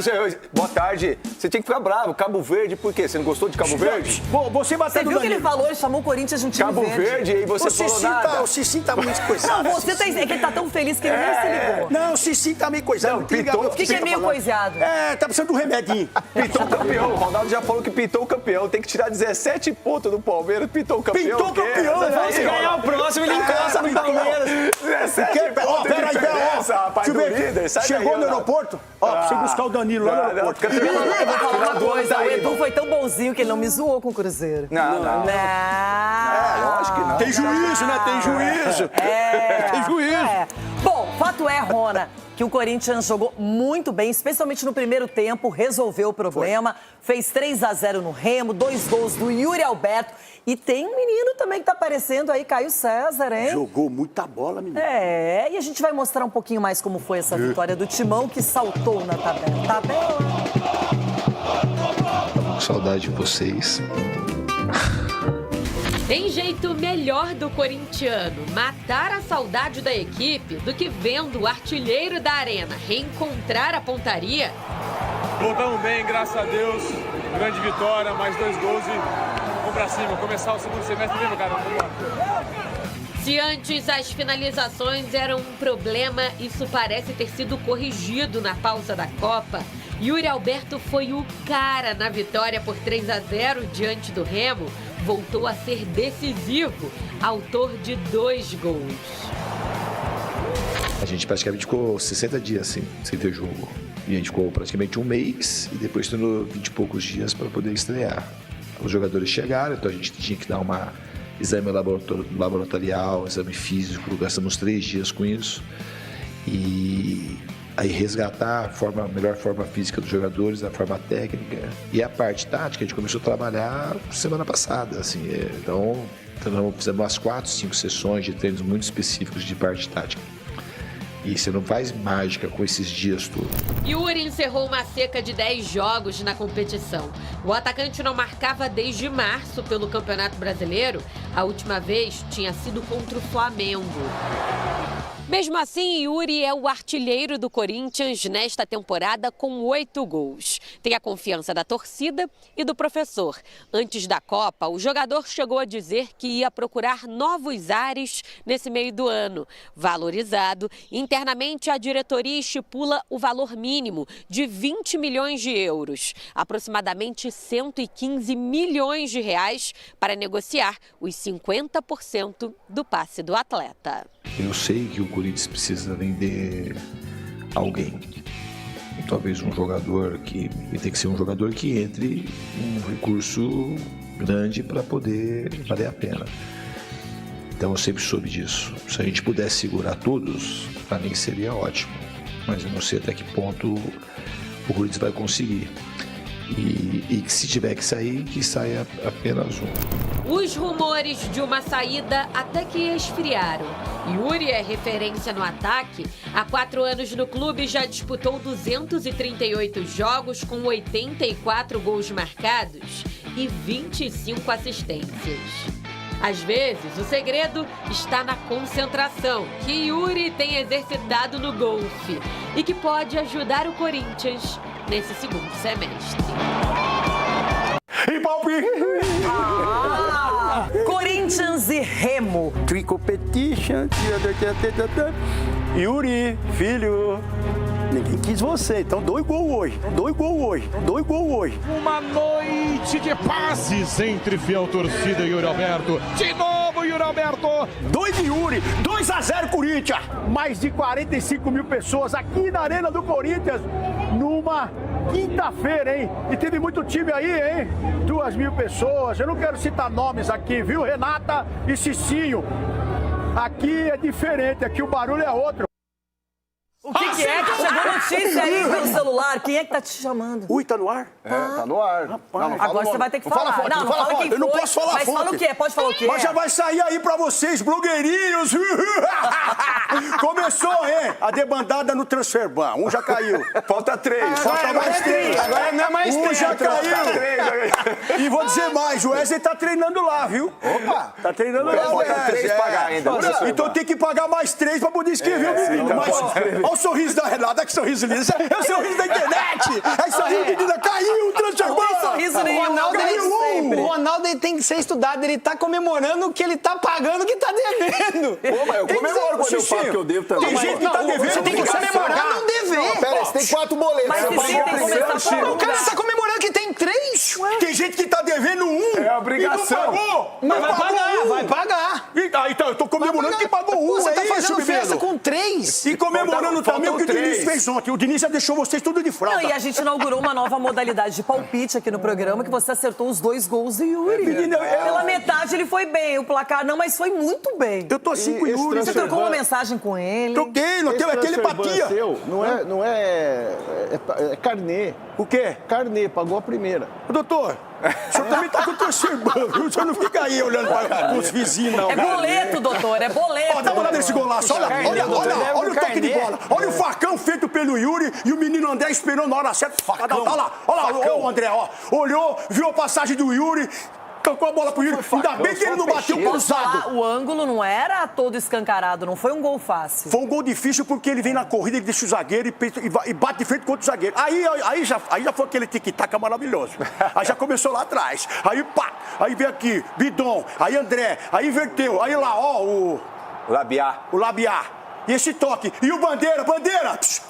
Boa tarde. Você tinha que ficar bravo. Cabo Verde, por quê? Você não gostou de Cabo Verde? Você bateu Você viu o que ele falou? Ele chamou o Corinthians de um time Cabo Verde, e aí você falou nada. O Cicinho tá muito coisado. Não, você tá, é que ele tá tão feliz que ele nem se ligou. Não, o Cicinho tá meio coisado. O que é meio coisado? Tá precisando de um remedinho. Pintou o campeão. O Ronaldo já falou que pintou o campeão. Tem que tirar 17 pontos do Palmeiras. Pintou o campeão. Pintou o campeão. Se ganhar o próximo, ele encosta no Palmeiras. 17 pontos de diferença, rapaz, do líder. Chegou no aeroporto? Pra você buscar o Danilo lá no aeroporto. Eu vou falar uma coisa, o Edu foi tão bonzinho que ele não me zoou com o Cruzeiro. Não. Lógico que não. Tem juízo, né? Tem juízo. Tem juízo. Bom, fato é, Rona, que o Corinthians jogou muito bem, especialmente no primeiro tempo, resolveu o problema, fez 3-0 no Remo, 2 gols do Yuri Alberto. E tem um menino também que tá aparecendo aí, Caio César, hein? Jogou muita bola, menino. E a gente vai mostrar um pouquinho mais como foi essa vitória do Timão, que saltou na tabela. Com saudade de vocês. Tem jeito melhor do corintiano matar a saudade da equipe do que vendo o artilheiro da arena reencontrar a pontaria? Voltamos bem, graças a Deus. Grande vitória, mais 2 gols e vamos pra cima. Começar o segundo semestre mesmo, cara. Vamos lá. Se antes as finalizações eram um problema, isso parece ter sido corrigido na pausa da Copa. Yuri Alberto foi o cara na vitória por 3-0 diante do Remo. Voltou a ser decisivo, autor de 2 gols. A gente praticamente ficou 60 dias sem ter jogo. E a gente ficou praticamente um mês e depois tendo 20 e poucos dias para poder estrear. Os jogadores chegaram, então a gente tinha que dar exame laboratorial, exame físico, gastamos 3 dias com isso. E aí resgatar a melhor forma física dos jogadores, a forma técnica. E a parte tática a gente começou a trabalhar semana passada, então fizemos umas 4, 5 sessões de treinos muito específicos de parte tática. E você não faz mágica com esses dias todos. Yuri encerrou uma seca de 10 jogos na competição. O atacante não marcava desde março pelo Campeonato Brasileiro. A última vez tinha sido contra o Flamengo. Mesmo assim, Yuri é o artilheiro do Corinthians nesta temporada com 8 gols. Tem a confiança da torcida e do professor. Antes da Copa, o jogador chegou a dizer que ia procurar novos ares nesse meio do ano. Valorizado, internamente a diretoria estipula o valor mínimo de 20 milhões de euros, aproximadamente 115 milhões de reais, para negociar os 50% do passe do atleta. Eu sei que o Corinthians precisa vender alguém. talvez um jogador que tem que ser um jogador que entre um recurso grande para poder valer a pena. Então eu sempre soube disso. Se a gente pudesse segurar todos, para mim seria ótimo. Mas eu não sei até que ponto o Corinthians vai conseguir. E se tiver que sair, que saia apenas um. Os rumores de uma saída até que esfriaram. Yuri é referência no ataque. Há 4 anos no clube já disputou 238 jogos com 84 gols marcados e 25 assistências. Às vezes, o segredo está na concentração, que Yuri tem exercitado no golfe e que pode ajudar o Corinthians nesse segundo semestre. E palpite! Corinthians e Remo. Competition. Yuri, filho. Ninguém quis você, então 2 gols hoje. 2 gols hoje. 2 gols hoje. Uma noite de passes entre fiel torcida e Yuri Alberto. De novo, Yuri Alberto. 2 de Yuri, 2-0 Corinthians. Mais de 45 mil pessoas aqui na Arena do Corinthians. Numa quinta-feira, hein? E teve muito time aí, hein? 2.000 pessoas. Eu não quero citar nomes aqui, viu? Renata e Cicinho. Aqui é diferente, aqui o barulho é outro. O que é que chegou notícia aí pelo celular? Quem é que tá te chamando? Ui, tá no ar? Tá no ar. Rapaz, não agora você vai ter que falar. Não fala quem foi. Eu não posso falar mas fala o quê? Pode falar o quê? Mas já vai sair aí pra vocês, blogueirinhos. Começou, hein? A debandada no Transferban. Um já caiu. Falta 3. Falta mais 3. Agora não é mais 3. Um já caiu. E vou dizer mais, o Wesley tá treinando lá, viu? Opa! Tá treinando lá, Falta 3 pagar ainda. Então tem que pagar mais 3 pra poder escrever o menino. Olha o sorriso da Renata, que sorriso lindo. É o sorriso da internet. É isso aí, menina. Caiu o Transferban. Não tem sorriso nenhum. O Ronaldo ele tem que ser estudado. Ele tá comemorando o que ele tá pagando, o que tá devendo. Pô, mas eu comemoro quando eu falo que eu devo também. Tem gente que tá devendo. Você tem que comemorar não dever. Pera aí, você tem 4 boletos. Mas Você você tem que começar a O cara tá comemorando que tem 3. Tem gente que tá devendo 1. É obrigação. E não pagou. Mas vai pagar, vai pagar. Então, eu tô comemorando que pagou 1. Você tá isso, fazendo menino. festa com 3. E comemorando também o que o Diniz 3. fez ontem. O Diniz já deixou vocês tudo de fralda. Não, e a gente inaugurou uma nova modalidade de palpite aqui no programa, que você acertou os 2 gols do Yuri. Menina, Pela metade ele foi bem, o placar não, mas foi muito bem. Eu tô assim com o Yuri. Você trocou uma mensagem com ele? Troquei, não tem aquele empatia. Não é carnê. O quê? Carnê, pagou a primeira. Doutor, o senhor também tá com o Transferban, viu? O senhor não fica aí olhando para os vizinhos, não. É boleto, doutor, é boleto. Ó, dá uma olhada nesse golaço. Olha o toque de bola. Olha o facão feito pelo Yuri e o menino André esperou na hora certa. Olha lá, o André, ó. Olhou, viu a passagem do Yuri. Tocou a bola pro Yuri. Ainda bem que ele não bateu cruzado. O ângulo não era todo escancarado, não foi um gol fácil. Foi um gol difícil porque ele vem na corrida, ele deixa o zagueiro e bate de frente contra o zagueiro. Aí já foi aquele tic-tac maravilhoso. Aí já começou lá atrás. Aí pá, aí vem aqui, Bidon, aí André, aí inverteu. Aí lá, ó, o Labiá. E esse toque. E o Bandeira,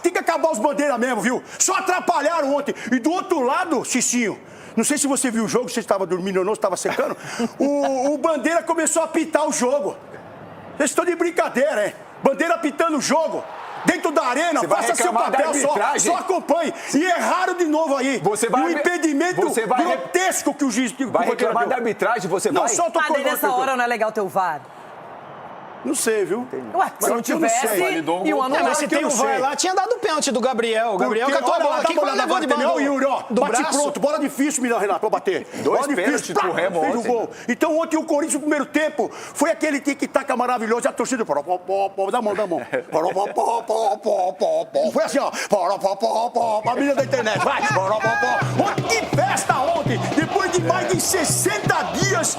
tem que acabar os bandeiras mesmo, viu? Só atrapalharam ontem. E do outro lado, Cicinho, não sei se você viu o jogo, se você estava dormindo ou não, se estava secando. O Bandeira começou a apitar o jogo. Vocês estão de brincadeira, hein? Bandeira apitando o jogo. Dentro da arena, faça seu papel, só acompanhe. E erraram de novo aí. Um impedimento grotesco que o juiz... Vai reclamar da arbitragem, você vai? Não, só tô Mas nessa hora não é legal ter o VAR? Não sei, viu? Ué, se não tivesse, e o ano se tem o VAR lá, tinha dado o pênalti do Gabriel. O Gabriel catou a bola aqui quando levou de bola. Yuri, ó, bate pronto, bola difícil, menino Renato, pra bater. 2 pênaltis pro Remo ontem. Fez o gol. Então ontem o Corinthians, no primeiro tempo, foi aquele tic-tac maravilhoso, e a torcida... Dá a mão. Foi assim, ó. A menina da internet, vai. Que festa ontem! Depois de mais de 60 dias,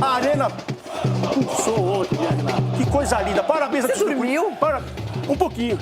a arena... Pulsou ontem, minha Renata. Que coisa linda. Parabéns a todos. Você dormiu? Um pouquinho.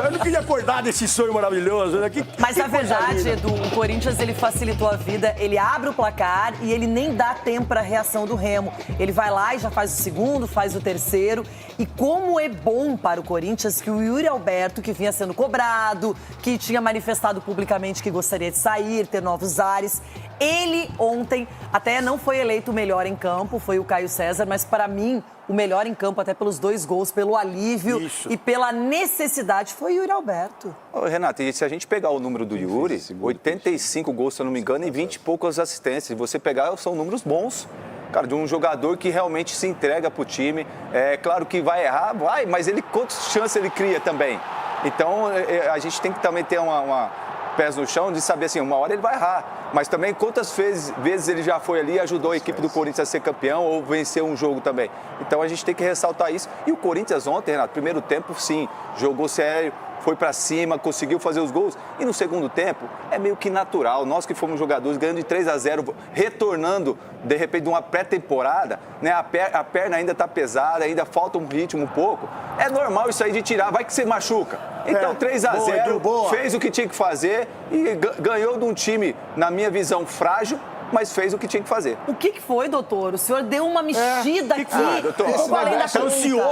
Eu não queria acordar desse sonho maravilhoso. Né? Mas na verdade, Edu, o Corinthians ele facilitou a vida, ele abre o placar e ele nem dá tempo para a reação do Remo. Ele vai lá e já faz o segundo, faz o terceiro. E como é bom para o Corinthians que o Yuri Alberto, que vinha sendo cobrado, que tinha manifestado publicamente que gostaria de sair, ter novos ares, Ele ontem até não foi eleito o melhor em campo, foi o Caio César, mas para mim o melhor em campo até pelos 2 gols, pelo alívio e pela necessidade foi o Yuri Alberto. Ô, Renato, e se a gente pegar o número do Yuri, 85 gols, se eu não me engano, e 20 e poucas assistências. Se você pegar, são números bons. Cara, de um jogador que realmente se entrega pro time. É claro que vai errar, vai, mas quantas chances ele cria também? Então, a gente tem que também ter uma pés no chão de saber assim, uma hora ele vai errar. Mas também quantas vezes ele já foi ali e ajudou a equipe do Corinthians a ser campeão ou vencer um jogo também. Então a gente tem que ressaltar isso. E o Corinthians ontem, Renato, primeiro tempo, sim, jogou sério, foi pra cima, conseguiu fazer os gols. E no segundo tempo, é meio que natural. Nós que fomos jogadores ganhando de 3-0, retornando, de repente, de uma pré-temporada, né? A perna ainda tá pesada, ainda falta um ritmo um pouco. É normal isso aí de tirar, vai que você machuca. Então, 3-0, fez o que tinha que fazer e ganhou de um time, na minha visão, frágil, mas fez o que tinha que fazer. O que foi, doutor? O senhor deu uma mexida aqui. Doutor,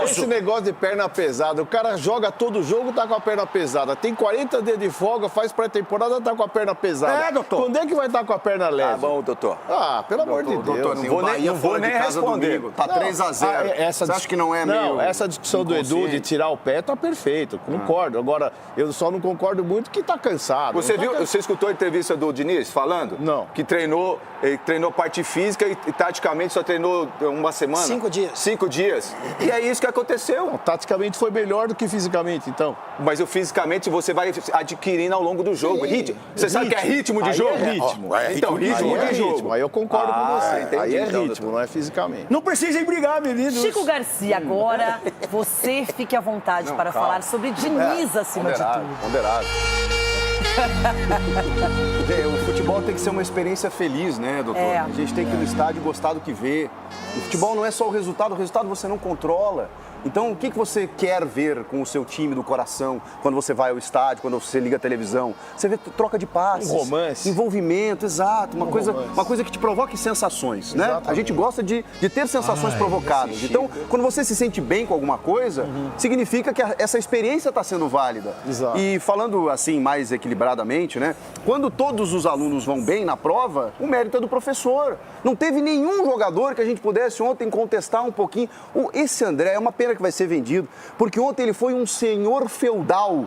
esse negócio de perna pesada, o cara joga todo jogo, tá com a perna pesada. Tem 40 dias de folga, faz pré-temporada, tá com a perna pesada. Doutor. Quando é que vai estar com a perna leve? Tá bom, doutor. Pelo amor de Deus. Doutor, não vou nem responder. Tá 3-0. Você acha que não é meio... Não, essa discussão do Edu de tirar o pé tá perfeito, concordo. Agora, eu só não concordo muito que tá cansado. Você escutou a entrevista do Diniz falando? Não. Que treinou parte física e taticamente só treinou uma semana? 5 dias. 5 dias. E é isso que aconteceu. Não, taticamente foi melhor do que fisicamente, então. Mas o fisicamente você vai adquirindo ao longo do jogo. Você sabe que é ritmo de jogo? Ritmo. Então, ritmo de jogo. Aí eu concordo com você. Entendi, aí é então, ritmo, doutor. não é fisicamente. Não precisem brigar, meninos. Chico Garcia, agora você fique à vontade para falar sobre Diniz acima de tudo. Ponderado. O futebol tem que ser uma experiência feliz, né, doutor? A gente tem que ir no estádio e gostar do que vê. O futebol não é só o resultado você não controla. Então, o que você quer ver com o seu time do coração quando você vai ao estádio, quando você liga a televisão? Você vê troca de passes. Um romance. Envolvimento, exato. Uma coisa que te provoque sensações, né? Exatamente. A gente gosta de ter sensações provocadas. Então, quando você se sente bem com alguma coisa, significa que essa experiência está sendo válida. Exato. E falando assim, mais equilibradamente, né? Quando todos os alunos vão bem na prova, o mérito é do professor. Não teve nenhum jogador que a gente pudesse ontem contestar um pouquinho. Esse André é uma pena que vai ser vendido, porque ontem ele foi um senhor feudal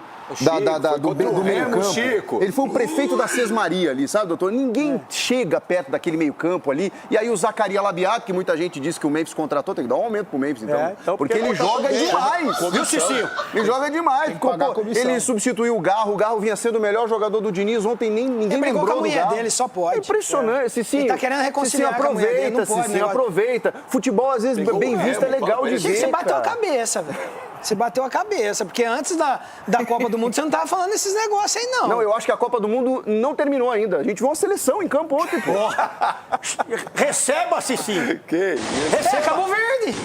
do meio campo. Chico. Ele foi o prefeito da Sesmaria ali, sabe, doutor? Ninguém chega perto daquele meio campo ali. E aí o Zacaria Labiato, que muita gente disse que o Memphis contratou, tem que dar um aumento pro Memphis, então. Porque ele joga demais. Viu, Cicinho? Ele joga demais. Ele substituiu o Garro vinha sendo o melhor jogador do Diniz. Ontem ninguém lembrou do Garro. Ele brigou com a mulher dele, só pode. Impressionante, Cicinho. Ele tá querendo reconciliar com a mulher dele, não pode, Cicinho, aproveita. Futebol, às vezes, bem visto, é legal de ver, Você bateu a cabeça, velho. Você bateu a cabeça, porque antes da Copa do Mundo você não tava falando esses negócios aí, não. Não, eu acho que a Copa do Mundo não terminou ainda. A gente viu uma seleção em campo ontem, pô. Receba, Cicinho. Que isso? Acabou verde.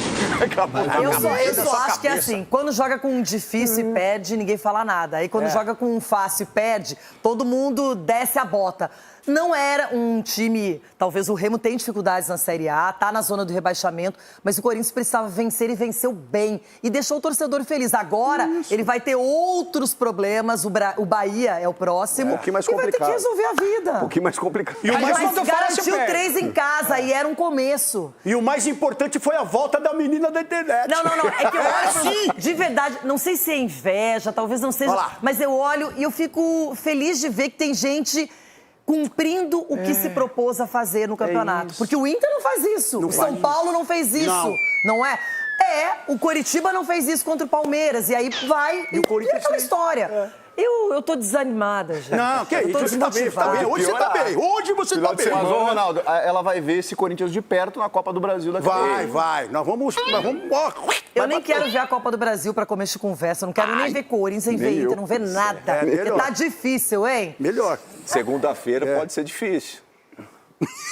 Eu só acho que é assim, quando joga com um difícil e perde, ninguém fala nada. Aí quando joga com um fácil e perde, todo mundo desce a bota. Não era um time, talvez o Remo tenha dificuldades na Série A, tá na zona do rebaixamento, mas o Corinthians precisava vencer e venceu bem. E deixou o torcedor feliz. Agora, ele vai ter outros problemas, o Bahia é o próximo. Um pouquinho mais e vai ter complicado. que resolver a vida. Um pouquinho mais complicado. E o mais Mas garantiu 3 em casa e era um começo. E o mais importante foi a volta da menina da internet. Não. É que eu olho, de verdade, não sei se é inveja, talvez não seja, mas eu olho e eu fico feliz de ver que tem gente cumprindo o que se propôs a fazer no campeonato. Porque o Inter não faz isso, o São Paulo não fez isso, não é? O Coritiba não fez isso contra o Palmeiras, e aí vai, e é aquela história. Eu tô desanimada, gente. Não, que isso, você tá bem. Hoje você tá bem. Hoje você tá bem. Mas, ô, Ronaldo, ela vai ver esse Corinthians de perto na Copa do Brasil daqui a pouco. Vai. Nós vamos... Eu nem quero ver a Copa do Brasil pra começar de conversa. Não quero nem ver Corinthians, nem ver Inter, não ver nada. Porque tá difícil, hein? Melhor. Segunda-feira pode ser difícil.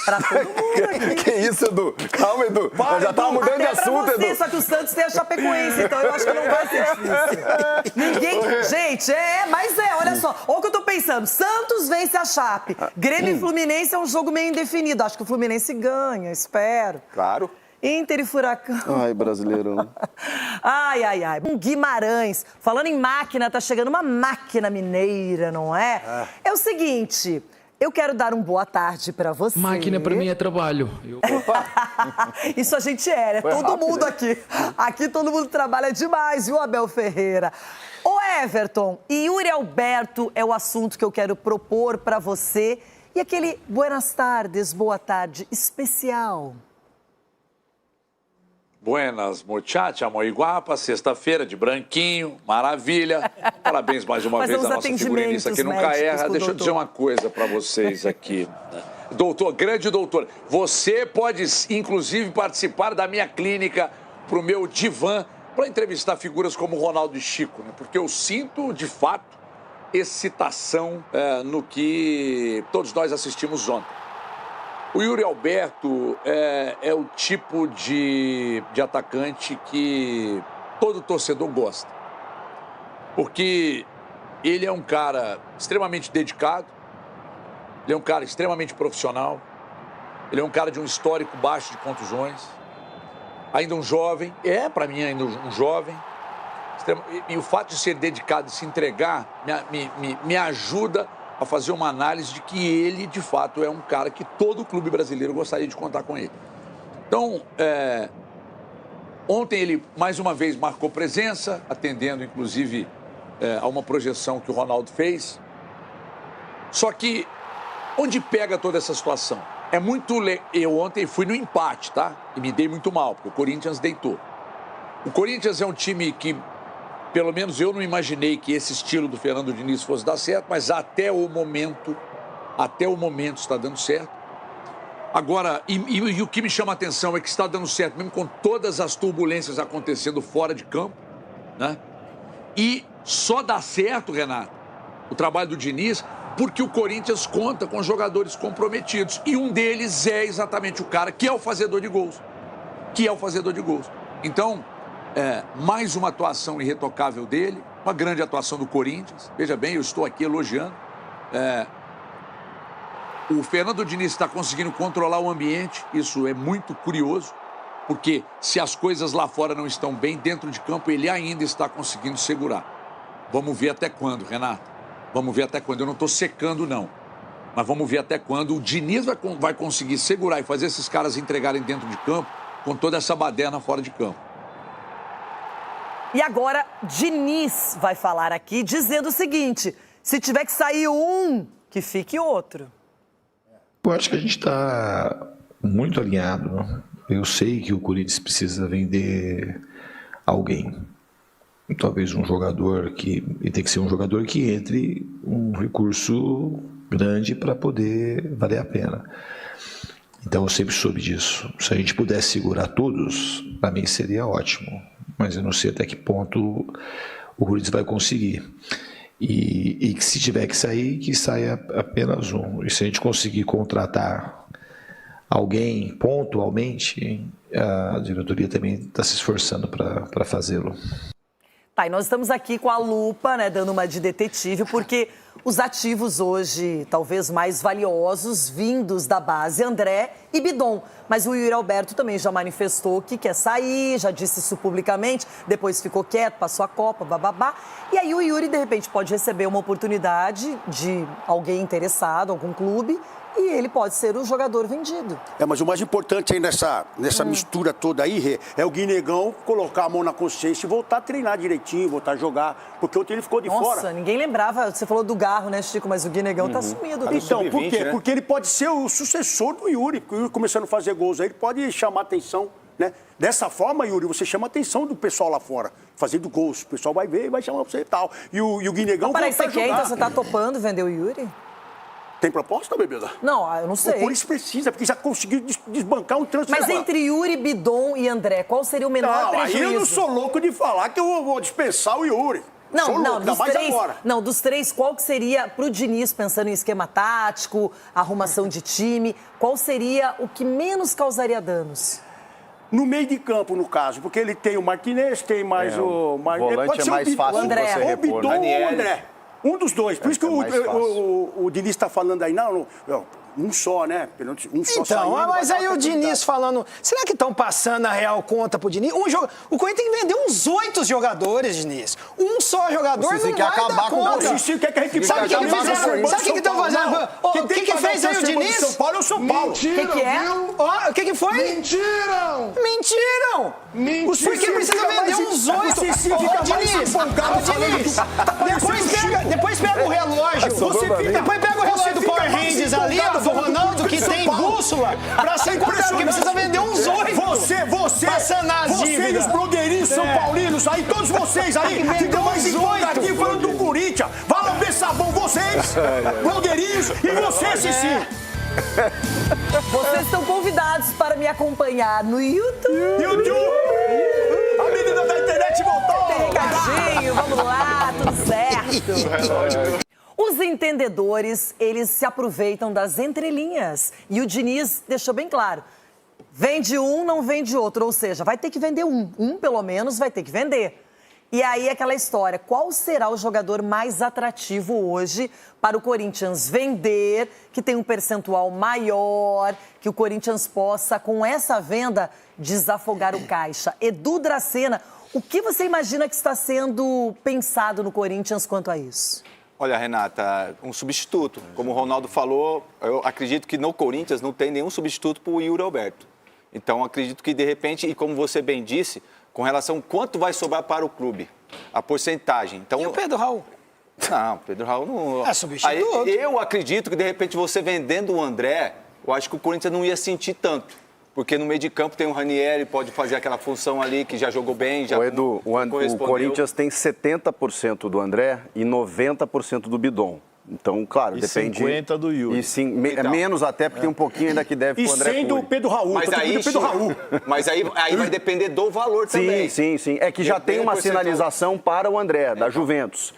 Pra todo mundo aqui. Que isso, Edu? Calma, Edu. Eu já tava mudando de assunto, você, Edu. Só que o Santos tem a Chapecoense, então eu acho que não vai ser difícil. Ninguém... Gente, mas olha só. Olha o que eu tô pensando. Santos vence a Chape. Grêmio e Fluminense é um jogo meio indefinido. Acho que o Fluminense ganha, espero. Claro. Inter e Furacão. Ai, brasileirão. Ai. Guimarães. Falando em máquina, tá chegando uma máquina mineira, não é? É o seguinte... eu quero dar boa tarde para você. Máquina para mim é trabalho. Isso a gente é, né? Foi Todo rápido, mundo né? aqui. Aqui todo mundo trabalha demais, viu, Abel Ferreira? Ô, Everton, Yuri Alberto é o assunto que eu quero propor para você. E aquele buenas tardes, boa tarde especial. Buenas, muchacha, moiguapa, sexta-feira de branquinho, maravilha. Parabéns mais uma vez à nossa figurinista que nunca erra. Deixa eu dizer uma coisa para vocês aqui. Doutor, grande doutor, você pode inclusive participar da minha clínica para o meu divã para entrevistar figuras como Ronaldo e Chico, né? Porque eu sinto, de fato, excitação no que todos nós assistimos ontem. O Yuri Alberto é o tipo de atacante que todo torcedor gosta. Porque ele é um cara extremamente dedicado, ele é um cara extremamente profissional, ele é um cara de um histórico baixo de contusões, ainda um jovem, para mim ainda um jovem. E o fato de ser dedicado e se entregar me ajuda a fazer uma análise de que ele, de fato, é um cara que todo clube brasileiro gostaria de contar com ele. Então, ontem ele, mais uma vez, marcou presença, atendendo, inclusive, a uma projeção que o Ronaldo fez. Só que, onde pega toda essa situação? É muito... Eu ontem fui no empate, tá? E me dei muito mal, porque o Corinthians deitou. O Corinthians é um time que... Pelo menos eu não imaginei que esse estilo do Fernando Diniz fosse dar certo, mas até o momento está dando certo. Agora, e o que me chama a atenção é que está dando certo, mesmo com todas as turbulências acontecendo fora de campo, né? E só dá certo, Renato, o trabalho do Diniz, porque o Corinthians conta com jogadores comprometidos. E um deles é exatamente o cara que é o fazedor de gols. Então... mais uma atuação irretocável dele, uma grande atuação do Corinthians. Veja bem, eu estou aqui elogiando. O Fernando Diniz está conseguindo controlar o ambiente, isso é muito curioso, porque se as coisas lá fora não estão bem, dentro de campo ele ainda está conseguindo segurar. Vamos ver até quando, Renato. Vamos ver até quando. Eu não estou secando, não. Mas vamos ver até quando o Diniz vai conseguir segurar e fazer esses caras entregarem dentro de campo com toda essa baderna fora de campo. E agora, Diniz vai falar aqui dizendo o seguinte: se tiver que sair um, que fique outro. Eu acho que a gente está muito alinhado. Eu sei que o Corinthians precisa vender alguém. Talvez um jogador que... E tem que ser um jogador que entre um recurso grande para poder valer a pena. Então eu sempre soube disso. Se a gente pudesse segurar todos, para mim seria ótimo. Mas eu não sei até que ponto o Corinthians vai conseguir. E que se tiver que sair, que saia apenas um. E se a gente conseguir contratar alguém pontualmente, a diretoria também está se esforçando para fazê-lo. Tá, e nós estamos aqui com a lupa, né, dando uma de detetive, porque os ativos hoje, talvez mais valiosos, vindos da base, André e Bidon. Mas o Yuri Alberto também já manifestou que quer sair, já disse isso publicamente, depois ficou quieto, passou a Copa, bababá. E aí o Yuri, de repente, pode receber uma oportunidade de alguém interessado, algum clube, e ele pode ser o jogador vendido. Mas o mais importante aí nessa mistura toda aí, Rê, é o Guinegão colocar a mão na consciência e voltar a treinar direitinho, voltar a jogar, porque ontem ele ficou de fora. Nossa, ninguém lembrava, você falou do Garro, né, Chico, mas o Guinegão tá sumido. Então, por quê? Né? Porque ele pode ser o sucessor do Yuri, o Yuri começando a fazer gols aí, ele pode chamar atenção, né? Dessa forma, Yuri, você chama a atenção do pessoal lá fora, fazendo gols, o pessoal vai ver e vai chamar você e tal. E o Guinegão vai voltar a jogar. Então você tá topando vender o Yuri? Tem proposta, bebida? Não, eu não sei. Por isso precisa, porque já conseguiu desbancar um transfer. Mas entre Yuri, Bidon e André, qual seria o menor prejuízo? Aí eu não sou louco de falar que eu vou dispensar o Yuri. Dos três, qual que seria, pro Diniz, pensando em esquema tático, arrumação de time, qual seria o que menos causaria danos? No meio de campo, no caso, porque ele tem o Martinez, tem mais o... Volante pode é mais fácil de você repor. O Bidon ou o André. Um dos dois. Por isso que o Diniz está falando aí, Um só, né? Pênalti, um só Então, saindo, mas vai aí dar o uma Diniz oportunidade. falando... Será que estão passando a real conta pro Diniz? O Corinthians tem que vender uns 8 jogadores, Diniz. Um só jogador Vocês não têm que vai acabar dar com o conta. Xixi, quer que a gente Sabe o que pague que a fizeram? São Sabe o que estão Paulo? fazendo? Não. Ô, Quem o tem que pagar fez aí o torcedor de Diniz? São Paulo é o São Paulo. O que é? Ó, o que foi? Mentiram! Mentiram! Por que precisa vender uns 8? Ô, Diniz, depois pega o relógio. Depois pega o relógio do Power Rangers ali, ó, do Ronaldo, que tem bússola, pra ser encontrado, que precisa vender uns 8. Você e os blogueirinhos são paulinos aí, todos vocês aí, ficam mais empolgadinhos falando do Corinthians. Vai lamber sabão, vocês, blogueirinhos, e você, Cici. Vocês estão convidados para me acompanhar no YouTube. A menina da internet voltou. Tem recadinho, vamos lá, tudo certo. Os entendedores, eles se aproveitam das entrelinhas. E o Diniz deixou bem claro. Vende um, não vende outro. Ou seja, vai ter que vender um. Um, pelo menos, vai ter que vender. E aí, aquela história. Qual será o jogador mais atrativo hoje para o Corinthians vender, que tem um percentual maior, que o Corinthians possa, com essa venda, desafogar o caixa? Edu Dracena, o que você imagina que está sendo pensado no Corinthians quanto a isso? Olha, Renata, um substituto. Como o Ronaldo falou, eu acredito que no Corinthians não tem nenhum substituto para o Yuri Alberto. Então, acredito que, de repente, e como você bem disse, com relação a quanto vai sobrar para o clube, a porcentagem. Então, E o Pedro Raul? Não, Pedro Raul não... É substituto. Aí, eu acredito que, de repente, você vendendo o André, eu acho que o Corinthians não ia sentir tanto. Porque no meio de campo tem o Ranieri, pode fazer aquela função ali, que já jogou bem, já Edu, o Corinthians tem 70% do André e 90% do Bidon. Então, claro, E depende... 50 do Yuri. E sim, Então. menos até, porque tem um pouquinho ainda que deve E pro André sendo o Cury. Pedro Raul. Mas aí, vai depender do valor também. Sim. É que já tem uma sinalização para o André, da Juventus.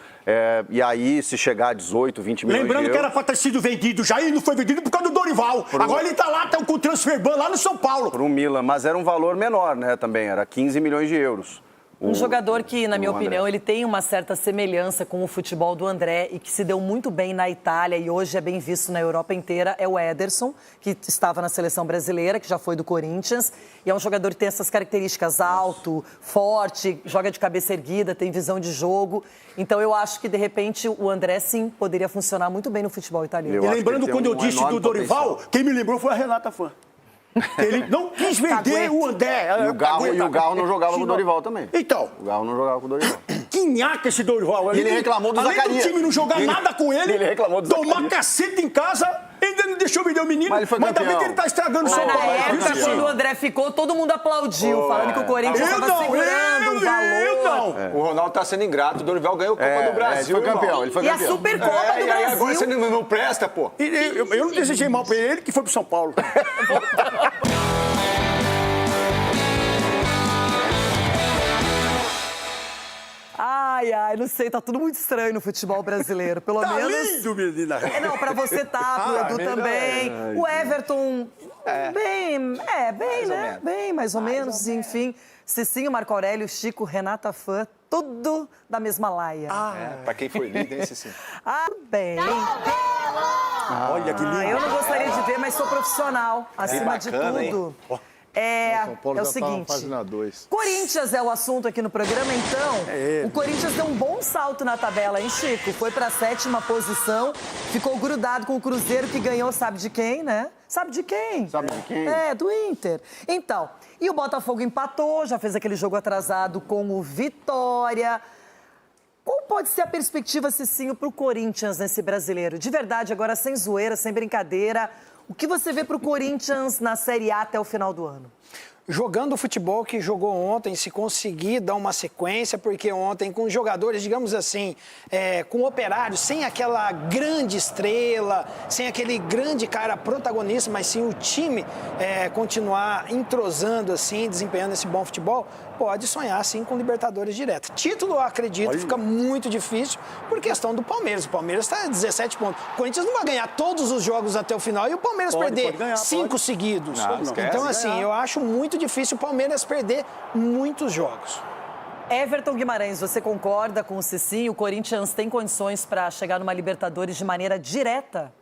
E aí, se chegar a 18, 20 milhões Lembrando de que euros... era para ter sido vendido já e não foi vendido por causa do Dorival. Agora ele tá lá, tá com o transfer ban lá no São Paulo. Para o Milan, mas era um valor menor, né, também. Era 15 milhões de euros. Um jogador que, na minha André. opinião, ele tem uma certa semelhança com o futebol do André e que se deu muito bem na Itália e hoje é bem visto na Europa inteira, é o Ederson, que estava na seleção brasileira, que já foi do Corinthians. E é um jogador que tem essas características alto, forte, joga de cabeça erguida, tem visão de jogo. Então eu acho que, de repente, o André, sim, poderia funcionar muito bem no futebol italiano. E lembrando, quando eu disse do Dorival, quem me lembrou foi a Renata Fã. Ele não quis vender o André. E o Garro não jogava com o Dorival também. Então. O Garro não jogava com o Dorival. Que nhaca esse Dorival. E ele reclamou do Além Zacarias. do time não jogar nada com ele, Ele reclamou do tomar Zacarias. cacete em casa, ainda não deixou vender o menino. Mas ele foi ainda bem campeão. que ele tá estragando o São Mas Paulo. na época, viu, quando o André ficou, todo mundo aplaudiu, falando que o Corinthians estava segurando um valor. O Ronaldo tá sendo ingrato, o Dorival ganhou a Copa do Brasil. ele foi campeão, irmão. ele foi E a campeão. Supercopa do E aí Brasil. agora você não presta, pô. Eu não desejei mal pra ele, que foi pro São Paulo. Ai, não sei, tá tudo muito estranho no futebol brasileiro. Pelo Tá menos. lindo, menina. Não, pra você tá, pro Edu também. O Everton, bem, né? Bem, mais ou menos, enfim. Cicinho, Marco Aurélio, Chico, Renata Fã, tudo da mesma laia. Pra quem foi líder, esse sim. Bem. Olha que lindo. Eu não gostaria de ver, mas sou profissional, acima de bacana, tudo. São Paulo É o já tá na seguinte, página 2. Corinthians é o assunto aqui no programa, então. O Corinthians deu um bom salto na tabela, hein, Chico? Foi pra 7ª posição, ficou grudado com o Cruzeiro, que ganhou, sabe de quem, né? Sabe de quem? Sabe de quem? Do Inter. Então, e o Botafogo empatou, já fez aquele jogo atrasado com o Vitória. Qual pode ser a perspectiva, Cicinho, pro Corinthians nesse brasileiro? De verdade, agora sem zoeira, sem brincadeira. O que você vê pro Corinthians na Série A até o final do ano? Jogando o futebol que jogou ontem, se conseguir dar uma sequência, porque ontem com jogadores, digamos assim, com operários, sem aquela grande estrela, sem aquele grande cara protagonista, mas sim o time continuar entrosando assim, desempenhando esse bom futebol, pode sonhar sim com Libertadores direto. Título, eu acredito, fica muito difícil por questão do Palmeiras. O Palmeiras está a 17 pontos. O Corinthians não vai ganhar todos os jogos até o final e o Palmeiras perder 5 seguidos. Então, assim, eu acho muito difícil o Palmeiras perder muitos jogos. Everton Guimarães, você concorda com o Cicinho? O Corinthians tem condições para chegar numa Libertadores de maneira direta?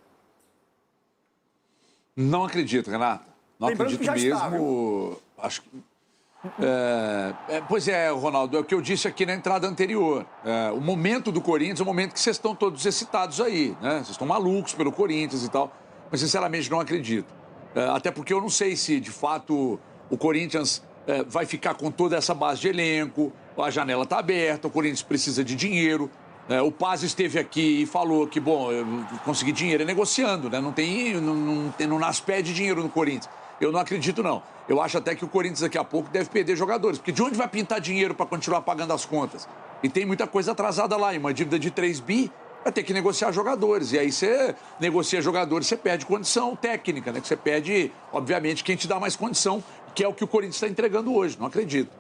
Não acredito, Renato. Não Lembrando acredito que já está, mesmo. Acho que. Pois é, Ronaldo, é o que eu disse aqui na entrada anterior. O momento do Corinthians é o momento que vocês estão todos excitados aí, né? Vocês estão malucos pelo Corinthians e tal. Mas, sinceramente, não acredito. Até porque eu não sei se, de fato, o Corinthians vai ficar com toda essa base de elenco, a janela está aberta, o Corinthians precisa de dinheiro. O Paz esteve aqui e falou que, bom, eu consegui dinheiro negociando, né? Não nasce pé de dinheiro no Corinthians. Eu não acredito, não. Eu acho até que o Corinthians daqui a pouco deve perder jogadores, porque de onde vai pintar dinheiro para continuar pagando as contas? E tem muita coisa atrasada lá, e uma dívida de 3 bi, vai ter que negociar jogadores. E aí você negocia jogadores, você perde condição técnica, né? Que você perde, obviamente, quem te dá mais condição, que é o que o Corinthians está entregando hoje. Não acredito.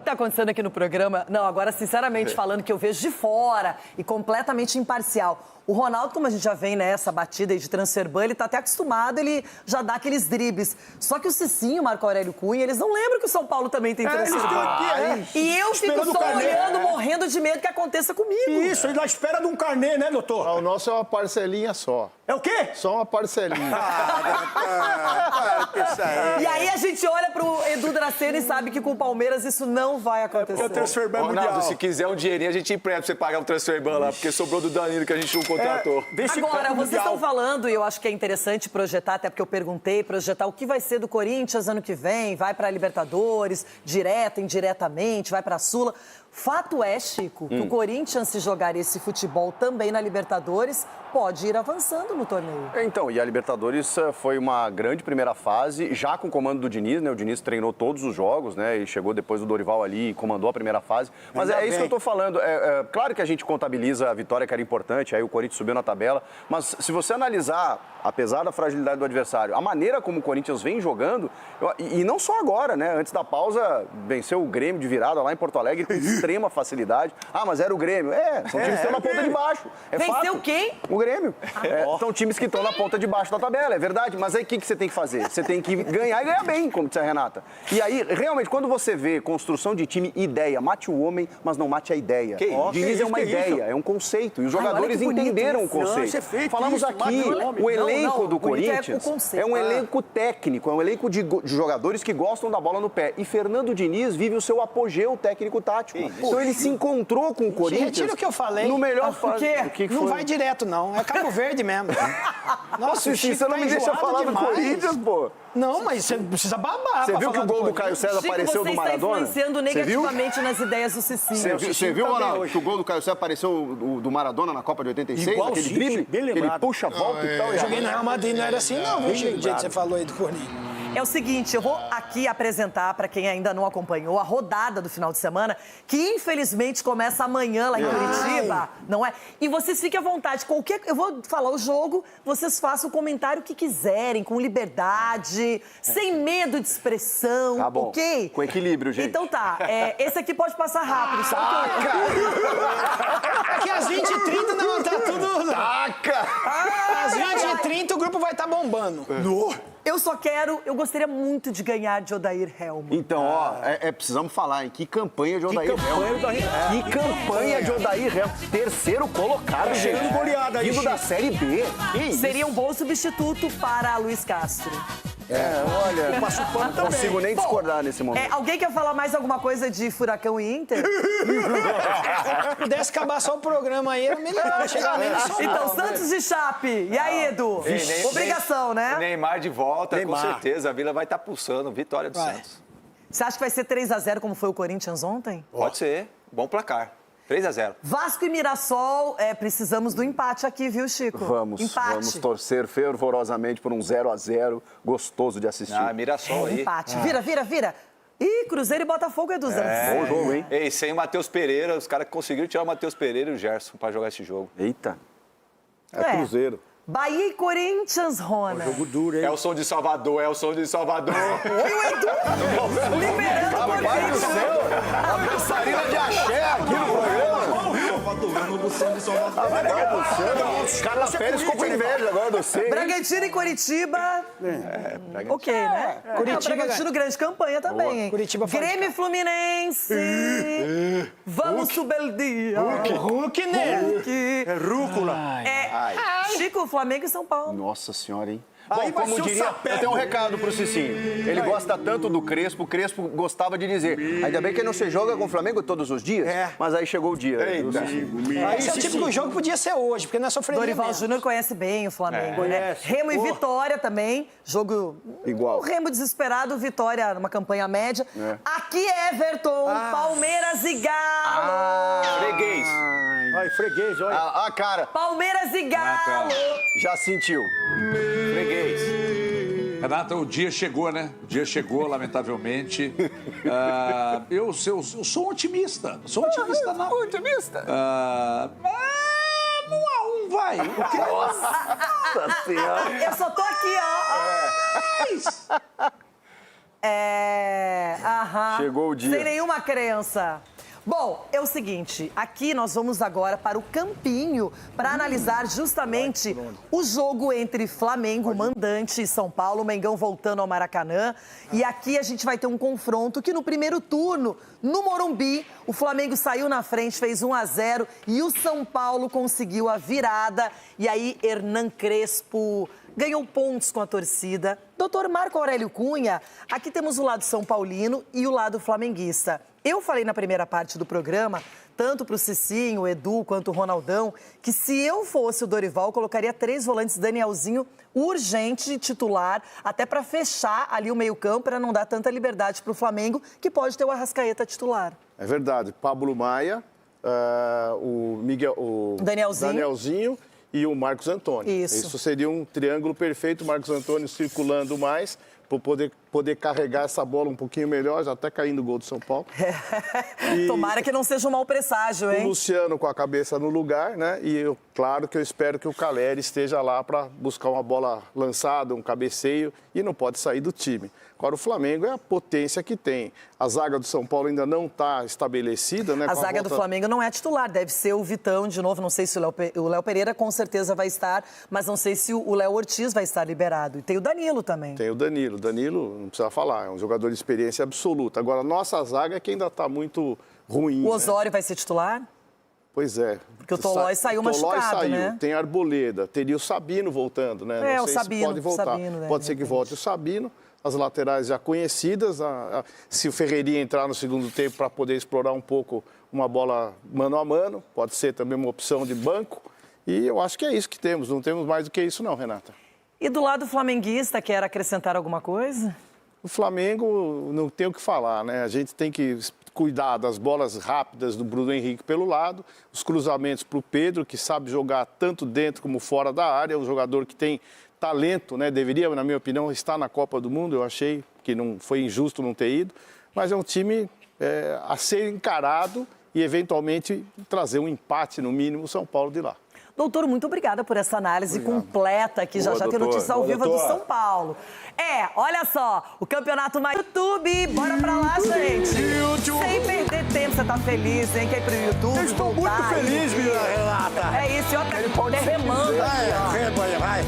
Tá acontecendo aqui no programa? Não, agora, sinceramente, falando que eu vejo de fora e completamente imparcial. O Ronaldo, como a gente já vem nessa batida aí de transferban, ele tá até acostumado, ele já dá aqueles dribles. Só que o Cicinho, o Marco Aurélio Cunha, eles não lembram que o São Paulo também tem transferban. E eu fico só olhando, morrendo de medo que aconteça comigo. Isso, ele na espera de um carnê, né, doutor? O nosso é uma parcelinha só. É o quê? Só uma parcelinha. E aí a gente olha pro Edu Dracena e sabe que com o Palmeiras isso não vai acontecer. O transferban Ronaldo, mundial. se quiser um dinheirinho, a gente empresta pra você pagar o transferban lá, porque sobrou do Danilo que a gente não contratou. Agora, vocês estão falando, e eu acho que é interessante projetar, até porque eu perguntei, projetar o que vai ser do Corinthians ano que vem, vai para a Libertadores, direta, indiretamente, vai para a Sula. Fato é, Chico, que o Corinthians, se jogar esse futebol também na Libertadores, pode ir avançando no torneio. Então, e a Libertadores foi uma grande primeira fase, já com o comando do Diniz, né? O Diniz treinou todos os jogos, né? E chegou depois do Dorival ali e comandou a primeira fase. Mas é isso que eu tô falando. Claro que a gente contabiliza a vitória, que era importante, aí o Corinthians subiu na tabela, mas se você analisar, apesar da fragilidade do adversário, a maneira como o Corinthians vem jogando, e não só agora, né? Antes da pausa, venceu o Grêmio de virada lá em Porto Alegre com extrema facilidade. Ah, mas era o Grêmio. São times que estão na ponta de baixo. Venceu quem? O Grêmio. São times que estão na ponta de baixo da tabela, é verdade. Mas aí o que você tem que fazer? Você tem que ganhar e ganhar bem, como disse a Renata. E aí, realmente, quando você vê construção de time, ideia, mate o homem, mas não mate a ideia. Diniz é uma ideia, é um conceito. E os jogadores entenderam o conceito. Falamos aqui, o elenco do Corinthians é um elenco técnico, é um elenco de jogadores que gostam da bola no pé. E Fernando Diniz vive o seu apogeu técnico-tático. Então ele se encontrou com o Corinthians. Retira o que eu falei. No melhor fase. Não vai direto, não. É Cabo Verde mesmo. Nossa, você não me deixa falar do Corinthians, pô. Não, mas você não precisa babar. Você viu que o gol do Caio César apareceu do Maradona? Você está influenciando negativamente nas ideias do Cicinho. Você viu, Ronaldo, que o gol do Caio César apareceu do Maradona na Copa de 86? Aquele drible? Ele puxa a volta e tal. Eu joguei no Real Madrid, não era assim, não, viu, Chico? Do jeito que você falou aí do Corinthians. É o seguinte, eu vou aqui apresentar, para quem ainda não acompanhou, a rodada do final de semana, que infelizmente começa amanhã lá em Curitiba, não é? E vocês fiquem à vontade, eu vou falar o jogo, vocês façam o comentário que quiserem, com liberdade, sem medo de expressão, tá bom. Ok? Com equilíbrio, gente. Então tá, esse aqui pode passar rápido, só que às 20h30 não, tá tudo... Taca! Às 20h30 o grupo vai estar bombando. Eu gostaria muito de ganhar de Odair Helman. Então, precisamos falar, hein? Que campanha de Odair Helman. Que campanha de Odair Helman. Terceiro colocado, gente. Goleada aí, vindo da Série B. Seria um bom substituto para Luiz Castro. Olha, não consigo nem discordar nesse momento. Alguém quer falar mais alguma coisa de Furacão e Inter? Se pudesse acabar só o programa aí, era melhor. Chegar nem no som. Então, Santos e Chape. E aí, Edu? Obrigação, né? Neymar de volta, com certeza. A Vila vai estar pulsando. Vitória do Santos. Você acha que vai ser 3-0 como foi o Corinthians ontem? Pode ser. Bom placar. 3-0. Vasco e Mirassol, precisamos do empate aqui, viu, Chico? Vamos torcer fervorosamente por um 0-0 gostoso de assistir. Mirassol aí. Empate. Vira. Ih, Cruzeiro e Botafogo, Edu Zanzi. Bom jogo, hein? Ei, sem o Matheus Pereira, os caras conseguiram tirar o Matheus Pereira e o Gerson pra jogar esse jogo. Eita. Cruzeiro. Bahia e Corinthians, Rona. Jogo duro, hein? É o som de Salvador. Oi, o Edu! Liberando o Corinthians. A dançarina de axé aqui no programa. Os caras Pérez ficou com inveja agora do C. Bragantino e Curitiba. Ok, né? Bragantino, grande campanha também, hein? Grêmio e Fluminense. Vamos subir dia. Hulk, né? É rúcula. Chico, Flamengo e São Paulo. Nossa senhora, hein? Bom, como diria, eu tenho um recado pro Cicinho. Ele gosta tanto do Crespo, o Crespo gostava de dizer. Ainda bem que não se joga com o Flamengo todos os dias, mas aí chegou o dia. Esse é o tipo de jogo que podia ser hoje, porque não é sofrer. Dorival Júnior conhece bem o Flamengo, né? Remo e Vitória também, jogo igual. O Remo desesperado, Vitória numa campanha média. Aqui Everton, Palmeiras e Galo. Freguês. Ai, freguês, olha. Cara. Palmeiras e Galo. Já sentiu. Freguês. Renata, o dia chegou, né? O dia chegou, lamentavelmente. Eu sou otimista. Sou otimista, não. Otimista? 1-1, vai. Nossa Senhora. Eu só tô aqui, ó. Chegou o dia. Sem nenhuma crença. Bom, é o seguinte, aqui nós vamos agora para o campinho para analisar justamente o jogo entre Flamengo, mandante, e São Paulo, Mengão voltando ao Maracanã. E aqui a gente vai ter um confronto que no primeiro turno, no Morumbi, o Flamengo saiu na frente, fez 1-0 e o São Paulo conseguiu a virada. E aí, Hernan Crespo ganhou pontos com a torcida. Doutor Marco Aurélio Cunha, aqui temos o lado são paulino e o lado flamenguista. Eu falei na primeira parte do programa, tanto para o Cicinho, o Edu, quanto o Ronaldão, que se eu fosse o Dorival, eu colocaria 3 volantes, Danielzinho urgente titular, até para fechar ali o meio-campo, para não dar tanta liberdade para o Flamengo, que pode ter o Arrascaeta titular. É verdade. Pablo Maia, o Danielzinho e o Marcos Antônio. Isso seria um triângulo perfeito, o Marcos Antônio circulando mais, para poder carregar essa bola um pouquinho melhor, já até caindo o gol do São Paulo. Tomara que não seja um mau presságio, hein? O Luciano com a cabeça no lugar, né? E claro que eu espero que o Caleri esteja lá para buscar uma bola lançada, um cabeceio, e não pode sair do time. Agora, o Flamengo é a potência que tem. A zaga do São Paulo ainda não está estabelecida, né? A zaga do Flamengo não é titular, deve ser o Vitão de novo. Não sei se o Léo Pereira com certeza vai estar, mas não sei se o Léo Ortiz vai estar liberado. E tem o Danilo também. Tem o Danilo. Danilo, não precisa falar, é um jogador de experiência absoluta. Agora, a nossa zaga é que ainda está muito ruim. O Osório vai ser titular? Pois é. Porque o Tolói saiu machucado, né? Tem a Arboleda, teria o Sabino voltando, né? Não sei o Sabino, se pode voltar. Sabino, pode ser que volte o Sabino. As laterais já conhecidas, se o Ferreirinha entrar no segundo tempo para poder explorar um pouco uma bola mano a mano, pode ser também uma opção de banco. E eu acho que é isso que temos, não temos mais do que isso não, Renata. E do lado flamenguista, quer acrescentar alguma coisa? O Flamengo não tem o que falar, né? A gente tem que cuidar das bolas rápidas do Bruno Henrique pelo lado, os cruzamentos para o Pedro, que sabe jogar tanto dentro como fora da área, um jogador que tem talento, né? Deveria, na minha opinião, estar na Copa do Mundo. Eu achei que não foi injusto não ter ido, mas é um time a ser encarado e, eventualmente, trazer um empate, no mínimo, o São Paulo de lá. Doutor, muito obrigada por essa análise completa aqui. Já tem notícia ao vivo do São Paulo. Olha só, o campeonato na YouTube. Bora pra lá, gente. Sem perder tempo, você tá feliz, hein? Quer ir pro YouTube? Eu estou muito feliz, minha Renata. É isso, ó, tá remando aqui, ó. Vai.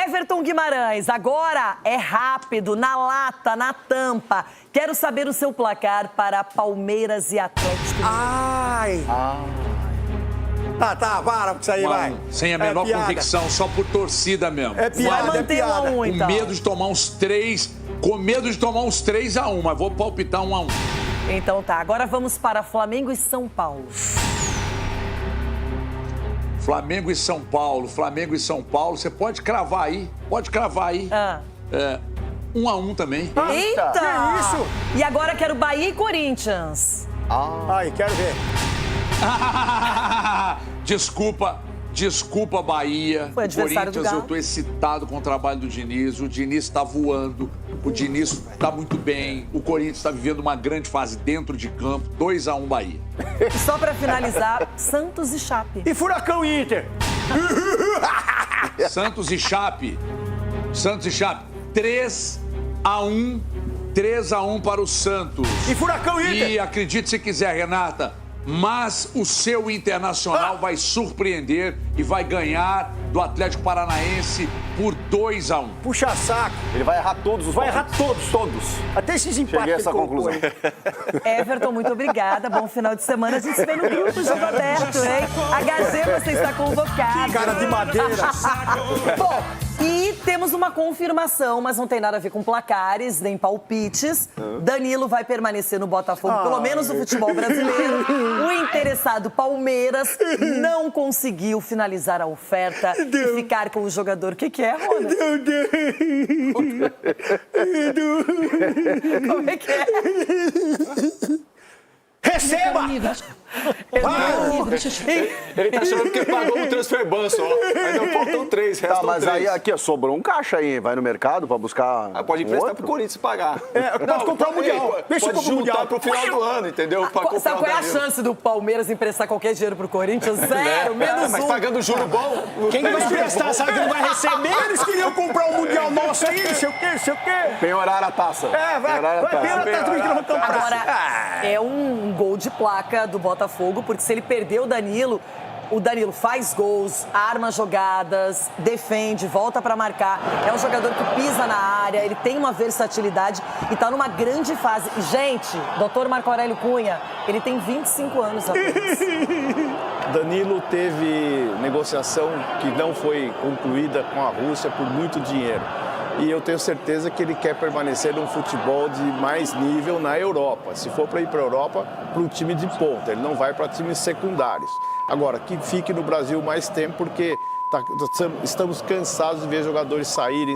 Everton Guimarães, agora é rápido, na lata, na tampa. Quero saber o seu placar para Palmeiras e Atlético. Tá, para com isso aí, vai. Sem a menor convicção, só por torcida mesmo. É piada, vai manter 1-1, então. Com medo de tomar uns 3-1, mas vou palpitar 1-1. Então tá, agora vamos para Flamengo e São Paulo. Flamengo e São Paulo, você pode cravar aí, 1-1 também. Eita! Que isso? E agora quero Bahia e Corinthians. Quero ver. Desculpa, Bahia. Foi adversário do Corinthians, Galo. eu tô excitado com o trabalho do Diniz. O Diniz tá voando, o Diniz tá muito bem. O Corinthians tá vivendo uma grande fase dentro de campo. 2-1 Bahia. E só pra finalizar, Santos e Chape. E Furacão e Inter? Santos e Chape. 3-1 para o Santos. E Furacão e Inter? E acredite se quiser, Renata, mas o seu Internacional vai surpreender e vai ganhar do Atlético Paranaense por 2-1. Puxa saco. Ele vai errar todos os Vai errar todos. Até esses empates. Cheguei a essa conclusão. Everton, muito obrigada. Bom final de semana. A gente se vê no grupo Jogo Aberto, hein? HG, você está convocado. Cara de madeira. Bom, e temos uma confirmação, mas não tem nada a ver com placares, nem palpites. Danilo vai permanecer no Botafogo, pelo menos no futebol brasileiro. O interessado Palmeiras não conseguiu finalizar a oferta e ficar com o jogador. O que é, Rona? Como é que é? Receba! Ele tá achando que pagou um transfer ban só. Ainda faltam 3, Tá, restam mas 3. aí aqui, ó, sobrou um caixa aí. Vai no mercado pra buscar. Pode emprestar outro? pro Corinthians pagar. Pode comprar o Mundial. Deixa eu pode comprar o Mundial. juntar pro final do ano, entendeu? Pra comprar Sabe o qual é a Danilo. chance do Palmeiras emprestar qualquer dinheiro pro Corinthians? Zero, menos Mas um. pagando juro bom. Quem vai emprestar sabe que não vai receber. Eles queriam comprar o Mundial nosso aí, não sei o quê. Penhorar a taça. Vai penhorar a taça que nós vamos comprar. Agora, é um gol de placa do Botafogo, porque se ele perder o Danilo faz gols, arma jogadas, defende, volta pra marcar. É um jogador que pisa na área, ele tem uma versatilidade e tá numa grande fase. E, gente, Dr. Marco Aurélio Cunha, ele tem 25 anos apenas. Danilo teve negociação que não foi concluída com a Rússia por muito dinheiro. E eu tenho certeza que ele quer permanecer num futebol de mais nível na Europa. Se for para ir para a Europa, para um time de ponta. Ele não vai para times secundários. Agora, que fique no Brasil mais tempo, porque estamos cansados de ver jogadores saírem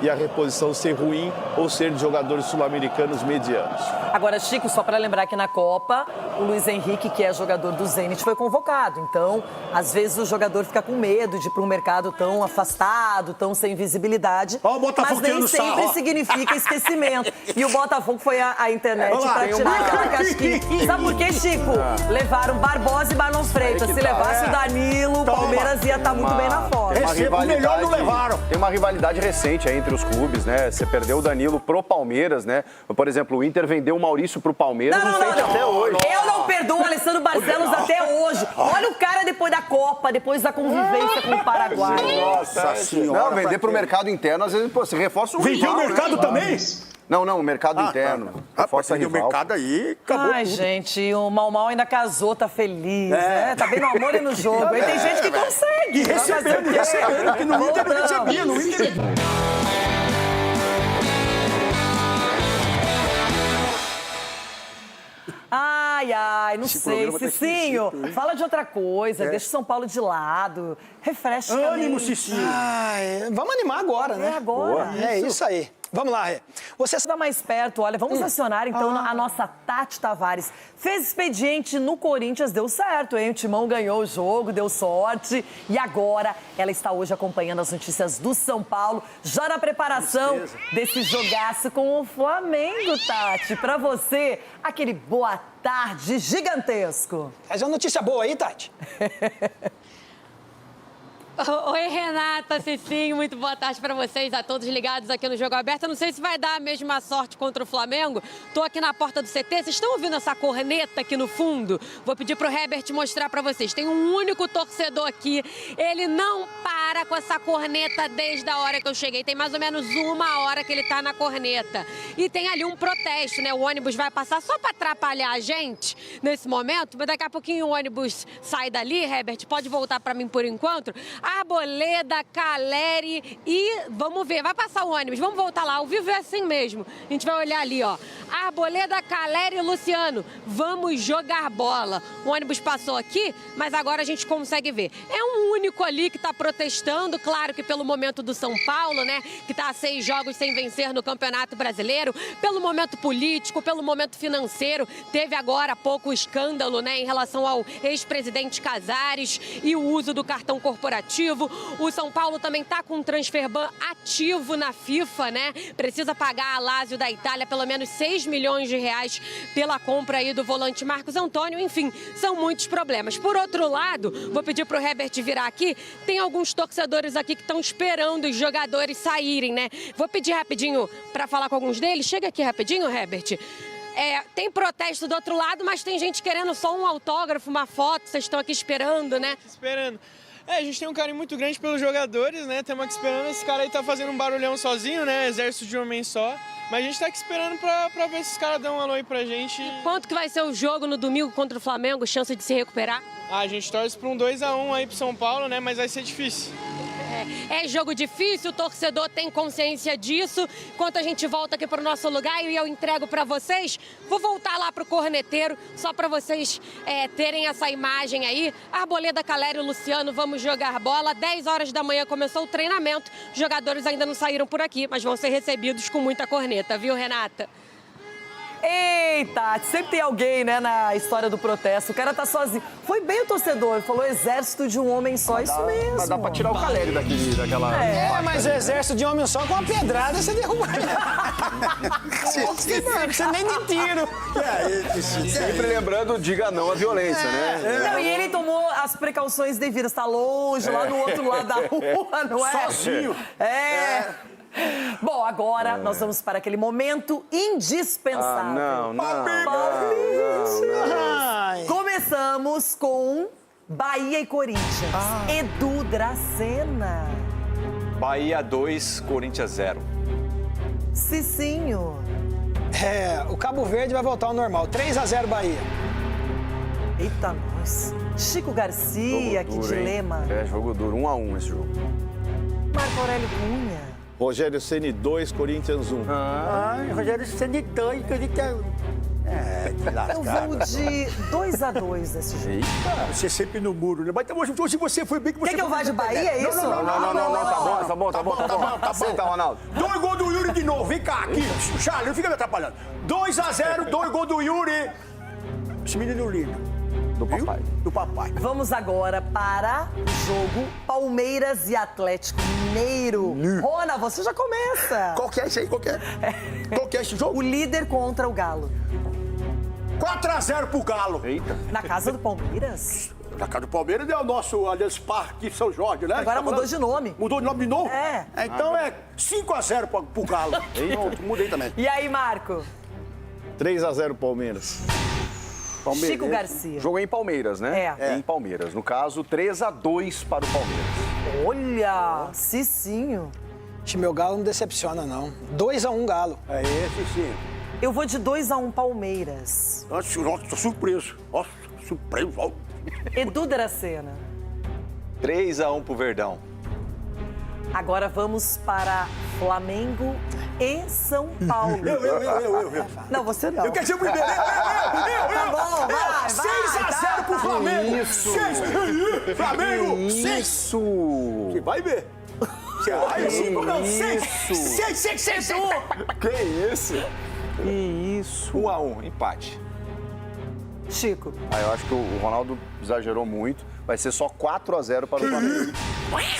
e a reposição ser ruim ou ser de jogadores sul-americanos medianos. Agora, Chico, só para lembrar que na Copa, o Luiz Henrique, que é jogador do Zenit, foi convocado. Então, às vezes o jogador fica com medo de ir para um mercado tão afastado, tão sem visibilidade. Mas nem sempre significa esquecimento. E o Botafogo foi à internet para tirar aquela casquinha. Sabe por quê, Chico? Levaram Barbosa e Marlon Freitas. Se levasse o Danilo, o Palmeiras ia estar muito bem na foto. Melhor não levaram. Tem uma rivalidade recente aí entre os clubes, né? Você perdeu o Danilo pro Palmeiras, né? Por exemplo, o Inter vendeu o Maurício pro Palmeiras até hoje. Eu não perdoo o Alessandro Barcelos até hoje. Olha o cara depois da Copa, depois da convivência com o Paraguai. Nossa senhora. Não, vender pro mercado interno, às vezes, você reforça o rival. Vendeu o mercado também? Não, o mercado interno. Reforça o mercado aí, acabou tudo. Gente, o Mal ainda casou, tá feliz, né? Tá bem no amor e no jogo. Aí tem gente que consegue. E recebendo, que no Inter não recebia, no Inter... Ai, não sei. Cicinho, fala de outra coisa, deixa o São Paulo de lado, refresca. Ânimo, Cicinho. Vamos animar agora, né? É agora. É isso aí. Vamos lá, Rê. Você está mais perto, olha, vamos acionar então a nossa Tati Tavares. Fez expediente no Corinthians, deu certo, hein? O Timão ganhou o jogo, deu sorte. E agora ela está hoje acompanhando as notícias do São Paulo, já na preparação desse jogaço com o Flamengo, Tati. Pra você, aquele boa tarde gigantesco. Faz uma notícia boa aí, Tati. Oi, Renata, Cicinho, muito boa tarde para vocês, a todos ligados aqui no Jogo Aberto. Eu não sei se vai dar a mesma sorte contra o Flamengo. Tô aqui na porta do CT, vocês estão ouvindo essa corneta aqui no fundo? Vou pedir pro Herbert mostrar para vocês. Tem um único torcedor aqui, ele não para com essa corneta desde a hora que eu cheguei. Tem mais ou menos 1 hora que ele tá na corneta. E tem ali um protesto, né? O ônibus vai passar só para atrapalhar a gente nesse momento, mas daqui a pouquinho o ônibus sai dali. Herbert, pode voltar para mim por enquanto? Arboleda, Caleri e vamos ver, vai passar o ônibus, vamos voltar lá, ao vivo é assim mesmo. A gente vai olhar ali, ó. Arboleda, Caleri e Luciano, vamos jogar bola. O ônibus passou aqui, mas agora a gente consegue ver. É um único ali que tá protestando, claro que pelo momento do São Paulo, né, que tá a 6 jogos sem vencer no Campeonato Brasileiro, pelo momento político, pelo momento financeiro. Teve agora há pouco o escândalo, né, em relação ao ex-presidente Casares e o uso do cartão corporativo. O São Paulo também está com um transfer ban ativo na FIFA, né? Precisa pagar a Lazio da Itália pelo menos 6 milhões de reais pela compra aí do volante Marcos Antônio. Enfim, são muitos problemas. Por outro lado, vou pedir para o Herbert virar aqui. Tem alguns torcedores aqui que estão esperando os jogadores saírem, né? Vou pedir rapidinho para falar com alguns deles. Chega aqui rapidinho, Herbert. Tem protesto do outro lado, mas tem gente querendo só um autógrafo, uma foto. Vocês estão aqui esperando, né? Esperando. A gente tem um carinho muito grande pelos jogadores, né? Estamos aqui esperando. Esse cara aí tá fazendo um barulhão sozinho, né? Exército de homem só. Mas a gente tá aqui esperando pra ver se os caras dão um alô aí pra gente. E quanto que vai ser o jogo no domingo contra o Flamengo? Chance de se recuperar? A gente torce pra um 2-1 aí pro São Paulo, né? Mas vai ser difícil. É jogo difícil, o torcedor tem consciência disso. Enquanto a gente volta aqui para o nosso lugar e eu entrego para vocês, vou voltar lá para o corneteiro, só para vocês terem essa imagem aí. Arboleda, Calério e Luciano, vamos jogar bola. 10 horas da manhã começou o treinamento. Os jogadores ainda não saíram por aqui, mas vão ser recebidos com muita corneta, viu, Renata? Eita, sempre tem alguém, né, na história do protesto. O cara tá sozinho. Foi bem o torcedor, falou exército de um homem só, isso mesmo. Mas dá pra tirar o Calério daquela... Mas o exército de um homem só com uma pedrada você derruba. Você nem de tiro. Sempre lembrando, diga não à violência, né? Não, e ele tomou as precauções devidas, tá longe, lá no outro lado da rua, não é? Sozinho. Bom, agora nós vamos para aquele momento indispensável. Não. Começamos com Bahia e Corinthians. Edu Dracena. Bahia 2, Corinthians 0. Cicinho. O Cabo Verde vai voltar ao normal. 3-0 Bahia. Eita, nós. Chico Garcia, que dilema. Jogo duro. 1-1 esse jogo. Marco Aurélio Cunha. Rogério Ceni 2, Corinthians 1. Rogério Ceni 2, Corinthians 1. Eu vou de 2-2 nesse jogo. Eita. Você sempre no muro, né? Mas hoje você foi bem que você... Quer que eu vá de Bahia, é isso? Não. Tá bom. Senta, Ronaldo. 2 gols do Yuri de novo. Vem cá, aqui. Charles, não fica me atrapalhando. 2-0, 2 gols do Yuri. Esse menino lindo. Do papai. Vamos agora para o jogo Palmeiras e Atlético Mineiro. Rona, você já começa. Qual que é isso aí? Qual que é esse jogo? O líder contra o Galo. 4-0 pro Galo. Eita. Na casa do Palmeiras? Na casa do Palmeiras é o nosso Allianz Parque São Jorge, né? Agora mudou de nome. Mudou de nome de novo? É. Então é 5-0 pro Galo. Eita. Mudei também. E aí, Marco? 3-0 Palmeiras. Chico Garcia. Jogo em Palmeiras, né? Em Palmeiras. No caso, 3-2 para o Palmeiras. Olha, Cicinho. Meu Galo não decepciona, não. 2-1 Galo. É esse, sim. Eu vou de 2-1 Palmeiras. Nossa, tô surpreso. Nossa, surpreso. Edu Dracena. 3-1 pro Verdão. Agora vamos para Flamengo e São Paulo. Eu. Não, você não. Eu quero ser o primeiro. Tá bom, vai. 6-0 pro Flamengo. Isso. Flamengo. Isso. Você vai ver. Você vai ver. Não, 6. Que isso? Que isso? 1-1, empate. Chico. Eu acho que o Ronaldo exagerou muito. Vai ser só 4-0 para o Flamengo.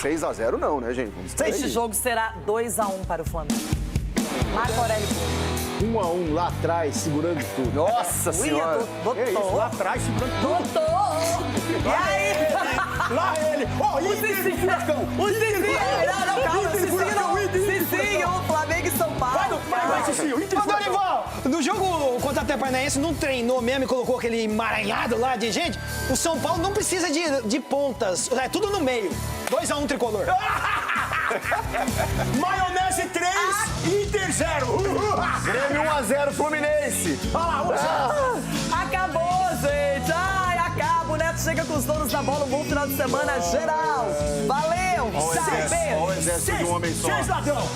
6-0 não, né, gente? Este jogo será 2-1 para o Flamengo. Marco Aurélio. 1-1 lá atrás, segurando tudo. Nossa Senhora. É isso, lá atrás, segurando tudo. Doutor! E aí? Lá ele. O Cicinho. Não, calma. Cicinho, Flamengo e São Paulo. Vai, Cicinho. Ô, Dorival, no jogo contra a Atlético Paranaense não treinou mesmo e colocou aquele emaranhado lá de gente? O São Paulo não precisa de pontas, é tudo no meio. 2-1 tricolor. Maionese 3, Inter 0. Grêmio 1-0 Fluminense. Acabou, gente. Acaba. O Neto chega com os donos da bola. Um bom final de semana geral. Valeu. Olha o exército de um homem só. 6 ladrão.